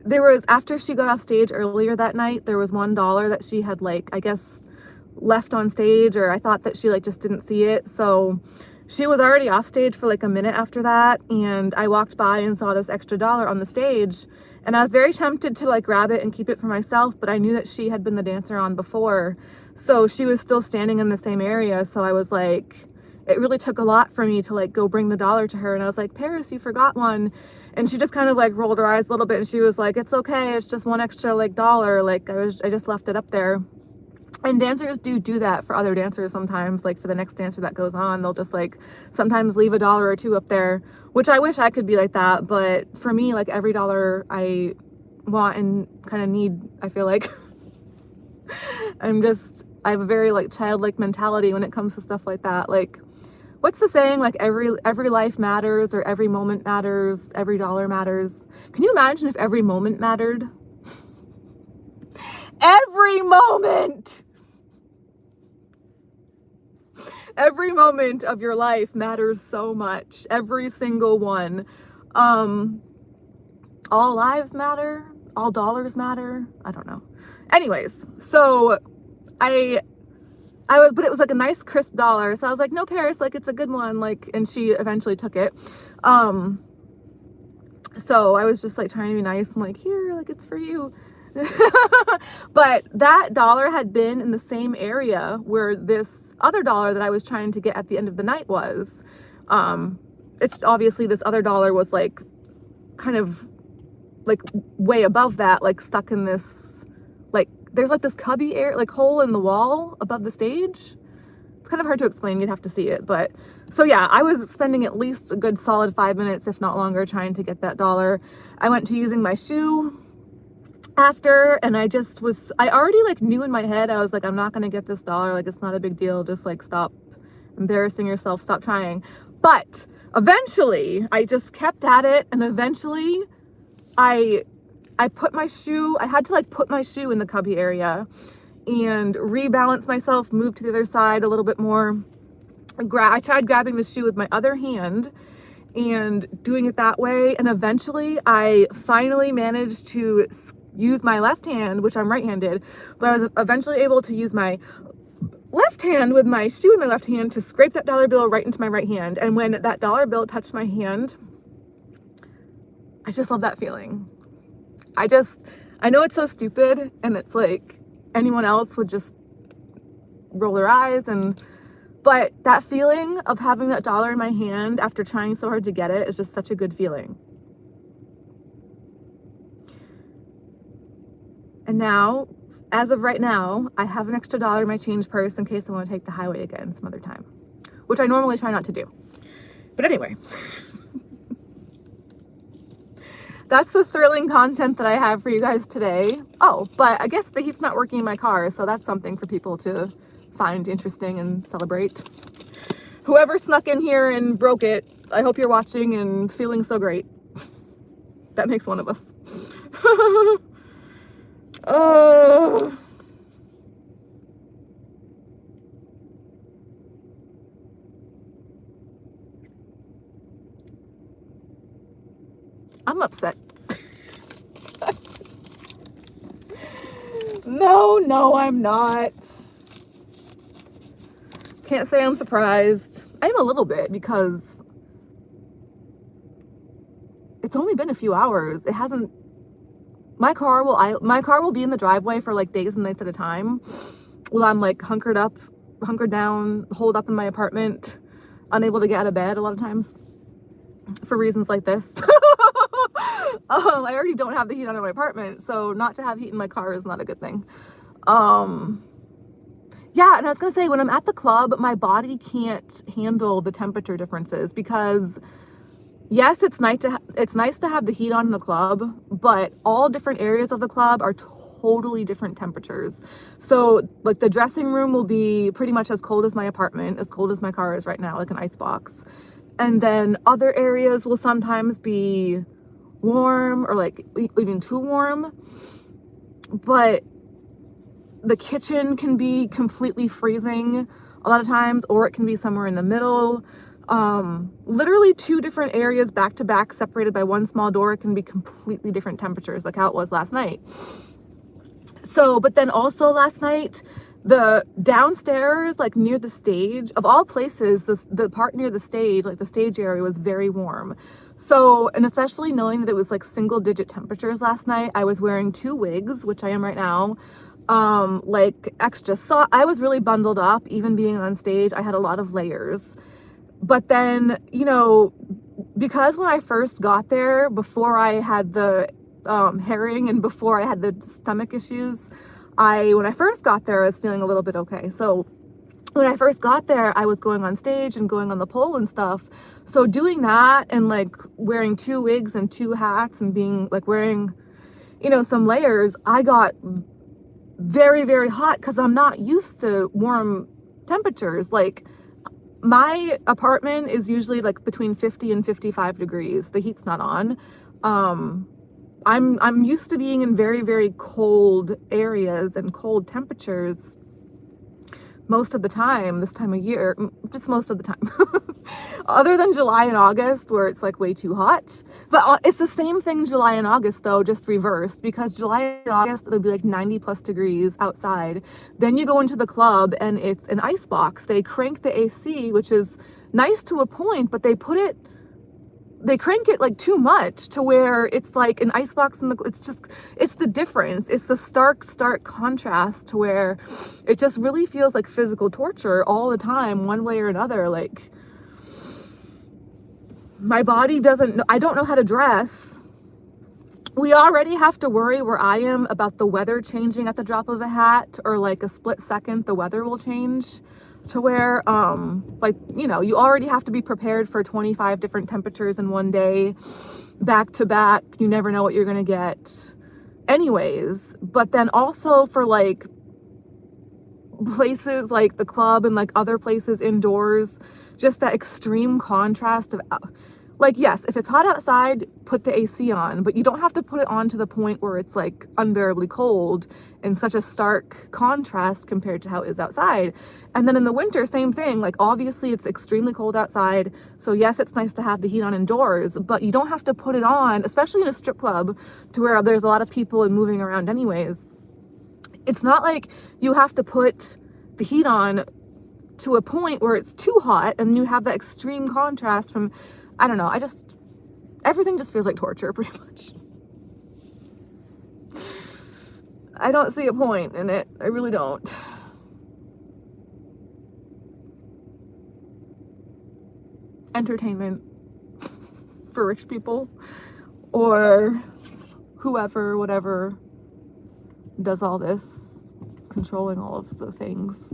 there was, after she got off stage earlier that night, there was $1 that she had like, I guess, left on stage, or I thought that she like just didn't see it. So she was already off stage for like a minute after that. And I walked by and saw this extra $1 on the stage. And I was very tempted to like grab it and keep it for myself, but I knew that she had been the dancer on before. So she was still standing in the same area. So I was like, it really took a lot for me to like go bring the $1 to her. And I was like, Paris, you forgot one. And she just kind of like rolled her eyes a little bit and she was like, it's okay. It's just 1 extra like $1. Like I just left it up there. And dancers do that for other dancers sometimes. Like for the next dancer that goes on, they'll just like sometimes leave $1 or $2 up there, which I wish I could be like that. But for me, like every $1 I want and kind of need, I feel like I have a very like childlike mentality when it comes to stuff like that. Like, what's the saying? Like every life matters, or every moment matters, every $1 matters. Can you imagine if every moment mattered? Every moment! Every moment of your life matters so much. Every single one. All lives matter. All dollars matter. I don't know. Anyways, so but it was like a nice crisp $1. So I was like, no, Paris, like it's a good one. Like, and she eventually took it. So I was just like trying to be nice and like, here, like it's for you. But that $1 had been in the same area where this other $1 that I was trying to get at the end of the night was. It's obviously this other $1 was like kind of like way above that, like stuck in this, like there's like this cubby air, like hole in the wall above the stage. It's kind of hard to explain, you'd have to see it. But so yeah, I was spending at least a good solid 5 minutes, if not longer, trying to get that dollar. I went to using my shoe after, and I already like knew in my head, I was like, I'm not gonna get this dollar, like it's not a big deal, just like stop embarrassing yourself, stop trying. But eventually I just kept at it, and eventually I put my shoe, I had to like put my shoe in the cubby area and rebalance myself, move to the other side a little bit more. I tried grabbing the shoe with my other hand and doing it that way, and eventually I finally managed to use my left hand, which I'm right-handed, but I was eventually able to use my left hand with my shoe in my left hand to scrape that dollar bill right into my right hand. And when that dollar bill touched my hand, I just love that feeling. I know it's so stupid, and it's like anyone else would just roll their eyes, but that feeling of having that dollar in my hand after trying so hard to get it is just such a good feeling. And now, as of right now, I have an extra dollar in my change purse in case I want to take the highway again some other time, which I normally try not to do. But anyway, that's the thrilling content that I have for you guys today. Oh, but I guess the heat's not working in my car, so that's something for people to find interesting and celebrate. Whoever snuck in here and broke it, I hope you're watching and feeling so great. That makes one of us. I'm upset. No, I'm not. Can't say I'm surprised. I am a little bit, because it's only been a few hours. It hasn't. My car will be in the driveway for like days and nights at a time while I'm like hunkered down, holed up in my apartment, unable to get out of bed a lot of times for reasons like this. I already don't have the heat on in my apartment, so not to have heat in my car is not a good thing. Yeah, and I was gonna say, when I'm at the club, my body can't handle the temperature differences, because yes, it's nice to have the heat on in the club, but all different areas of the club are totally different temperatures. So like the dressing room will be pretty much as cold as my apartment, as cold as my car is right now, like an ice box. And then other areas will sometimes be warm, or like even too warm. But the kitchen can be completely freezing a lot of times, or it can be somewhere in the middle. Literally 2 different areas back to back, separated by one small door. It can be completely different temperatures, like how it was last night. So, but then also last night, the downstairs, like near the stage, of all places, the part near the stage, like the stage area, was very warm. So, and especially knowing that it was like single digit temperatures last night, I was wearing 2 wigs, which I am right now. Like extra, so I was really bundled up. Even being on stage, I had a lot of layers. But then, you know, because when I first got there, before I had the herring and before I had the stomach issues, when I first got there, I was feeling a little bit okay. So when I first got there, I was going on stage and going on the pole and stuff. So doing that and like wearing 2 wigs and 2 hats and being like wearing, you know, some layers, I got very, very hot because I'm not used to warm temperatures. Like my apartment is usually like between 50 and 55 degrees. The heat's not on. I'm used to being in very, very cold areas and cold temperatures most of the time, this time of year, just most of the time. Other than July and August, where it's like way too hot. But it's the same thing July and August though, just reversed, because July and August, it'll be like 90 plus degrees outside. Then you go into the club and it's an ice box. They crank the AC, which is nice to a point, but they crank it like too much to where it's like an icebox it's the difference. It's the stark contrast to where it just really feels like physical torture all the time, one way or another. Like my body I don't know how to dress we already have to worry where I am about the weather changing at the drop of a hat, or like a split second the weather will change to where like, you know, you already have to be prepared for 25 different temperatures in one day back to back. You never know what you're gonna get anyways. But then also for like places like the club and like other places indoors, just that extreme contrast of like, yes, if it's hot outside, put the AC on, but you don't have to put it on to the point where it's like unbearably cold and such a stark contrast compared to how it is outside. And then in the winter, same thing. Like, obviously it's extremely cold outside, so yes, it's nice to have the heat on indoors, but you don't have to put it on, especially in a strip club to where there's a lot of people and moving around anyways. It's not like you have to put the heat on to a point where it's too hot and you have that extreme contrast from, I don't know, everything just feels like torture pretty much. I don't see a point in it. I really don't. Entertainment for rich people or whoever, whatever does all this, is controlling all of the things.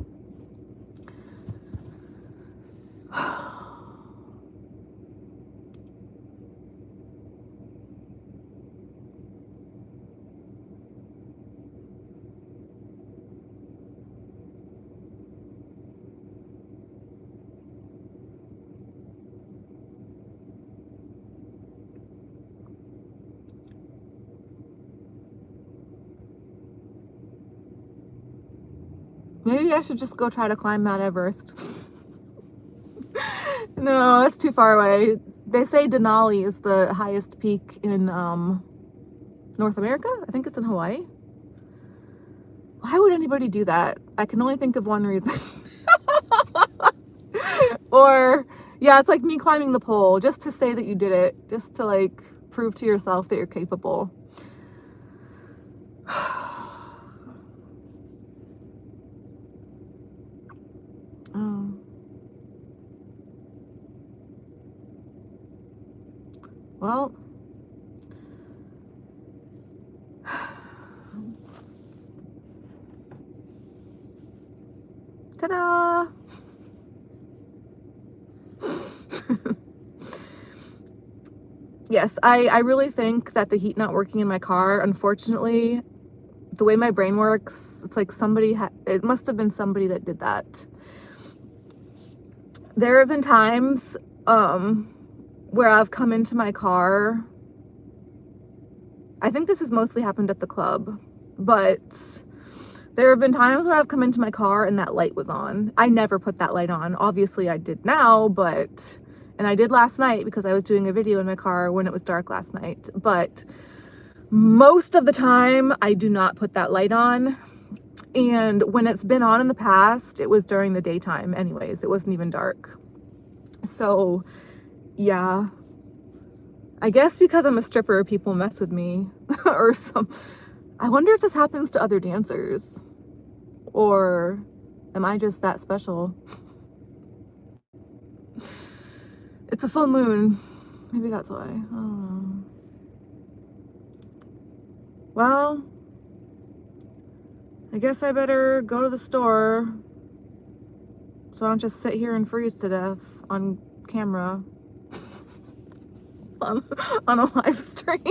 Maybe I should just go try to climb Mount Everest. No, that's too far away. They say Denali is the highest peak in North America. I think it's in Hawaii. Why would anybody do that? I can only think of one reason. Or, yeah, it's like me climbing the pole just to say that you did it, just to like prove to yourself that you're capable. Well, ta-da! Yes, I really think that the heat not working in my car, unfortunately, the way my brain works, it's like it must have been somebody that did that. There have been times where I've come into my car. I think this has mostly happened at the club, but there have been times where I've come into my car and that light was on. I never put that light on. Obviously I did now, and I did last night because I was doing a video in my car when it was dark last night. But most of the time I do not put that light on. And when it's been on in the past, it was during the daytime anyways. It wasn't even dark. So yeah, I guess because I'm a stripper, people mess with me or I wonder if this happens to other dancers, or am I just that special? It's a full moon. Maybe that's why. I don't know. Well, I guess I better go to the store so I don't just sit here and freeze to death on camera on a live stream.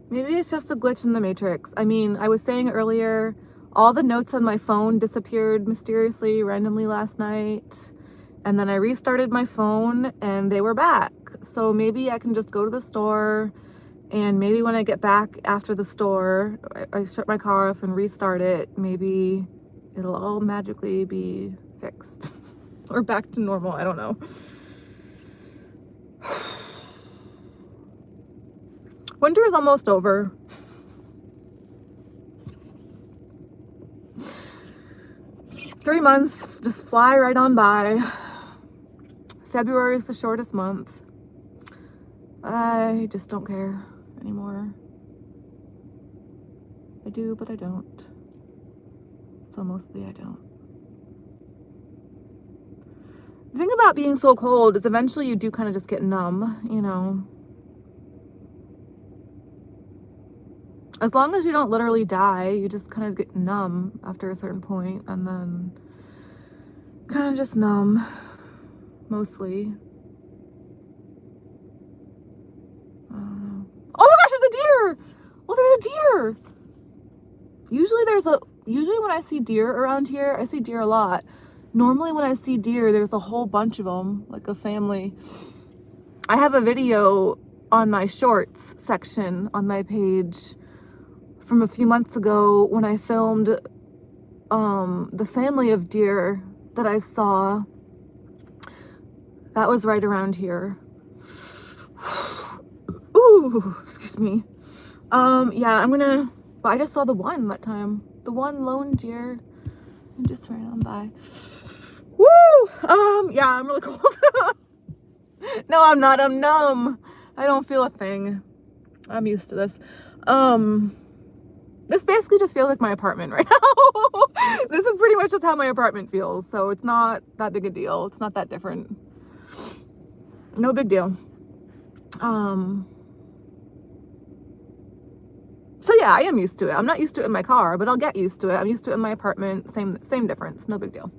Maybe it's just a glitch in the matrix. I mean, I was saying earlier, all the notes on my phone disappeared mysteriously, randomly last night. And then I restarted my phone and they were back. So maybe I can just go to the store, and maybe when I get back after the store, I shut my car off and restart it. Maybe it'll all magically be fixed or back to normal. I don't know. Winter is almost over. Three months just fly right on by. February is the shortest month. I just don't care anymore. I do, but I don't. so mostly I don't. The thing about being so cold is eventually you do kind of just get numb, you know. As long as you don't literally die, you just kind of get numb after a certain point, and then kind of just numb, mostly. I don't know. Oh my gosh, there's a deer! Oh, there's a deer! Usually when I see deer around here, I see deer a lot. Normally when I see deer, there's a whole bunch of them, like a family. I have a video on my shorts section on my page from a few months ago when I filmed the family of deer that I saw. That was right around here. Ooh, excuse me. Yeah, but I just saw the one that time. The one lone deer. I just ran on by. Woo! Yeah, I'm really cold. No, I'm not. I'm numb. I don't feel a thing. I'm used to this. This basically just feels like my apartment right now. This is pretty much just how my apartment feels. So it's not that big a deal. It's not that different. No big deal. So yeah, I am used to it. I'm not used to it in my car, but I'll get used to it. I'm used to it in my apartment. Same difference. No big deal.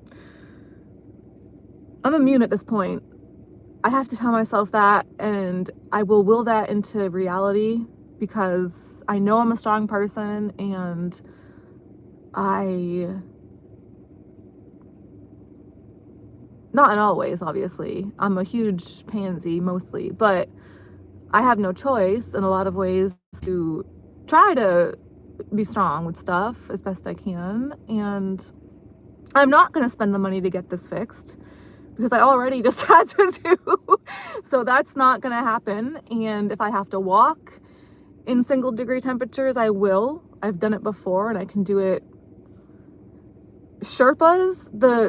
I'm immune at this point. I have to tell myself that, and I will will that into reality because I know I'm a strong person, and not in all ways, obviously. I'm a huge pansy mostly, but I have no choice in a lot of ways to try to be strong with stuff as best I can. And I'm not going to spend the money to get this fixed because I already just had to do. So that's not going to happen. And if I have to walk in single-degree temperatures, I will. I've done it before and I can do it. The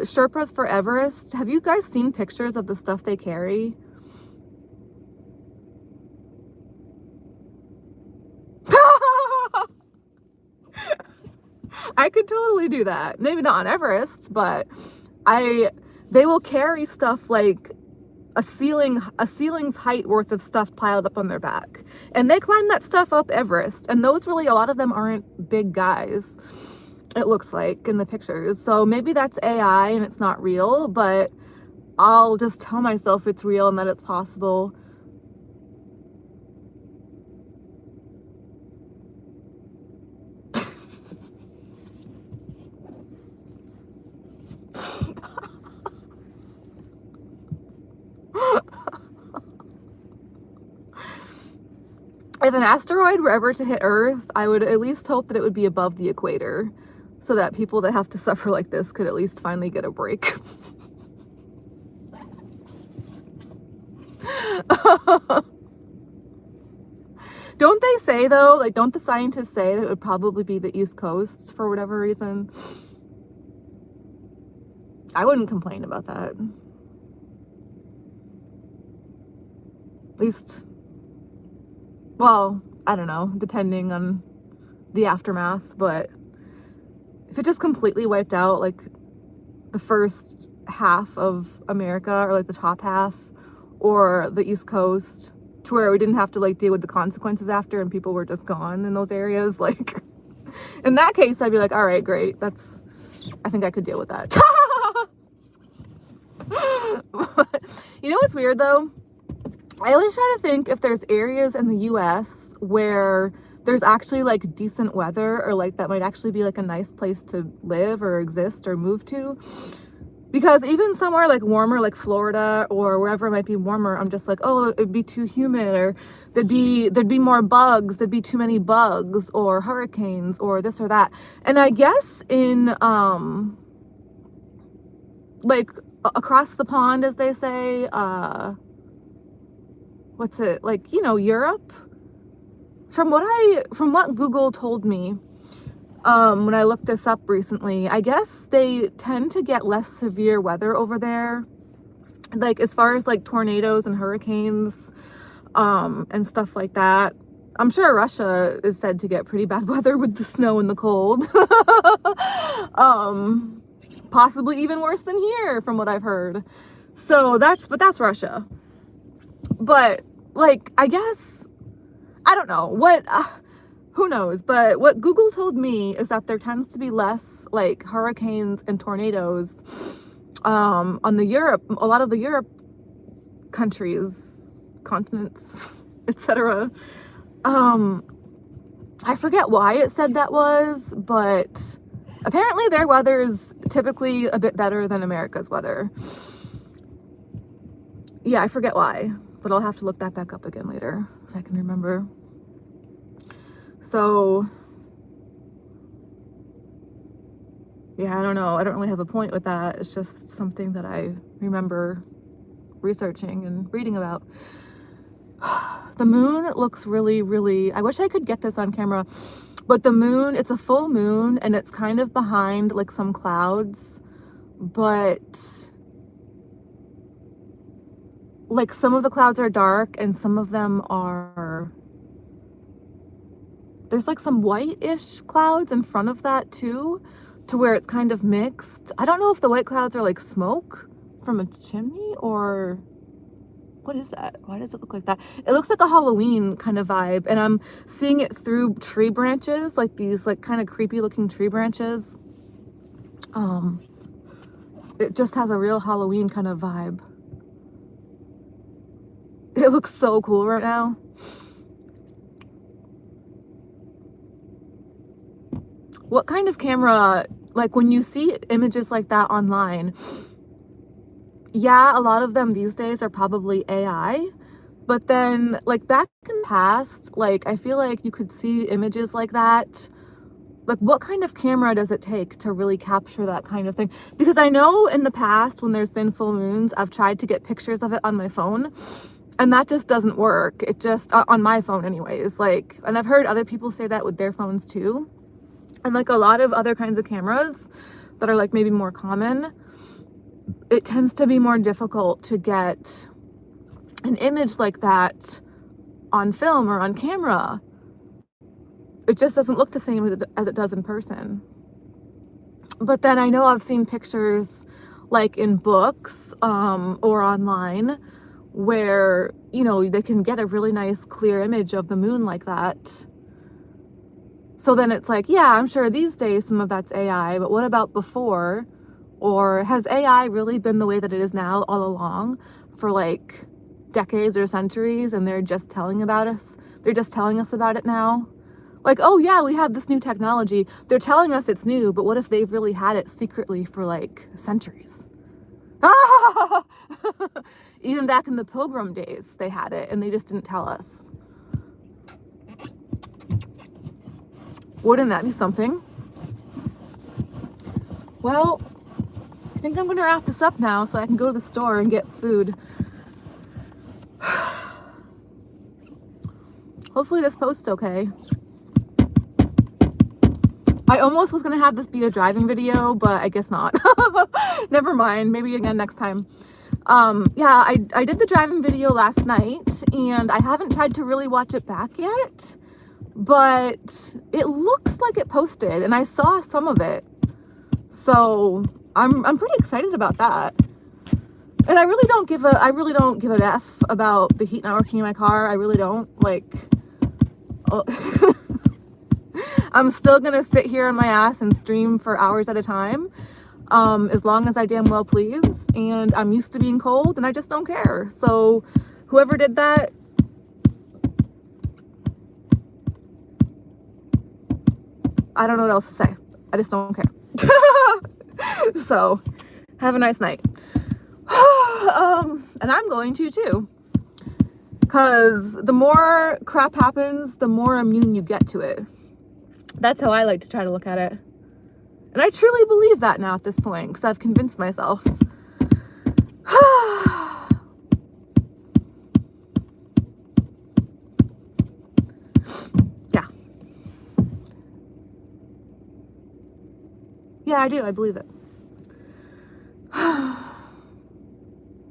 Sherpas for Everest. Have you guys seen pictures of the stuff they carry? I could totally do that. Maybe not on Everest, but they will carry stuff like a ceiling's height worth of stuff piled up on their back. And they climb that stuff up Everest. And those really, a lot of them aren't big guys, it looks like in the pictures. So maybe that's AI and it's not real, but I'll just tell myself it's real and that it's possible. If an asteroid were ever to hit Earth, I would at least hope that it would be above the equator so that people that have to suffer like this could at least finally get a break. Don't they say though, like, don't the scientists say that it would probably be the East Coast for whatever reason? I wouldn't complain about that. At least, well, I don't know, depending on the aftermath, but if it just completely wiped out like the first half of America, or like the top half, or the East Coast, to where we didn't have to like deal with the consequences after and people were just gone in those areas, like in that case I'd be like, all right, great, I think I could deal with that. You know what's weird though? I always try to think if there's areas in the US where there's actually like decent weather, or like that might actually be like a nice place to live or exist or move to. Because even somewhere like warmer, like Florida or wherever it might be warmer, I'm just like, oh, it'd be too humid, or there'd be more bugs, there'd be too many bugs, or hurricanes, or this or that. And I guess in like across the pond, as they say, what's it, like, you know, Europe, from what Google told me, when I looked this up recently, I guess they tend to get less severe weather over there, like as far as like tornadoes and hurricanes, and stuff like that. I'm sure Russia is said to get pretty bad weather with the snow and the cold. Possibly even worse than here from what I've heard. So that's Russia. But like, I guess, I don't know what, who knows, but what Google told me is that there tends to be less like hurricanes and tornadoes on a lot of the Europe countries, continents, etc. I forget why it said that was, but apparently their weather is typically a bit better than America's weather. Yeah, I forget why, but I'll have to look that back up again later if I can remember. So yeah, I don't know. I don't really have a point with that. It's just something that I remember researching and reading about. The moon looks really, really, I wish I could get this on camera, but the moon, it's a full moon and it's kind of behind like some clouds, but like some of the clouds are dark and some of them are, there's like some white-ish clouds in front of that too, to where it's kind of mixed. I don't know if the white clouds are like smoke from a chimney or what is that? Why does it look like that? It looks like a Halloween kind of vibe, and I'm seeing it through tree branches, like these like kind of creepy looking tree branches. It just has a real Halloween kind of vibe. It looks so cool right now. What kind of camera, like when you see images like that online, yeah, a lot of them these days are probably AI, but then like back in the past, like I feel like you could see images like that. Like what kind of camera does it take to really capture that kind of thing? Because I know in the past when there's been full moons, I've tried to get pictures of it on my phone and that just doesn't work. It just, on my phone anyways, like, and I've heard other people say that with their phones too. And like a lot of other kinds of cameras that are like maybe more common, it tends to be more difficult to get an image like that on film or on camera. It just doesn't look the same as it does in person. But then I know I've seen pictures like in books or online where, you know, they can get a really nice clear image of the moon like that. So then it's like, yeah, I'm sure these days some of that's AI, but what about before? Or has AI really been the way that it is now all along for like decades or centuries, and they're just telling us about it now? Like, oh yeah, we have this new technology. They're telling us it's new, but what if they've really had it secretly for like centuries? Even back in the Pilgrim days, they had it and they just didn't tell us. Wouldn't that be something? Well, I think I'm gonna wrap this up now so I can go to the store and get food. Hopefully this post's okay. I almost was gonna have this be a driving video, but I guess not. Never mind, maybe again next time. Yeah, I did the driving video last night and I haven't tried to really watch it back yet, but it looks like it posted and I saw some of it. So I'm pretty excited about that. And I really don't give an F about the heat not working in my car. I really don't. Like, I'm still gonna sit here on my ass and stream for hours at a time, as long as I damn well please. And I'm used to being cold and I just don't care. So whoever did that, I don't know what else to say. I just don't care. So have a nice night. And I'm going to too, because the more crap happens, the more immune you get to it. That's how I like to try to look at it. And I truly believe that now at this point, because I've convinced myself. Yeah. Yeah, I do. I believe it.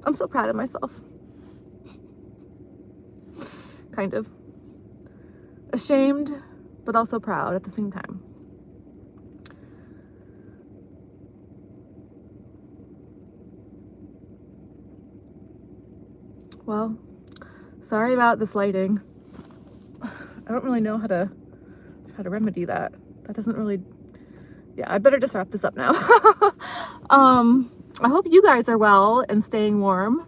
I'm so proud of myself. Kind of. ashamed, but also proud at the same time. Well, sorry about this lighting. I don't really know how to remedy that. That doesn't really, yeah, I better just wrap this up now. I hope you guys are well and staying warm.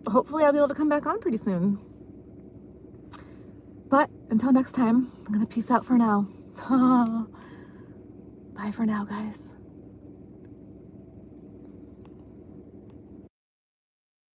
Hopefully I'll be able to come back on pretty soon. But until next time, I'm gonna peace out for now. Bye for now, guys.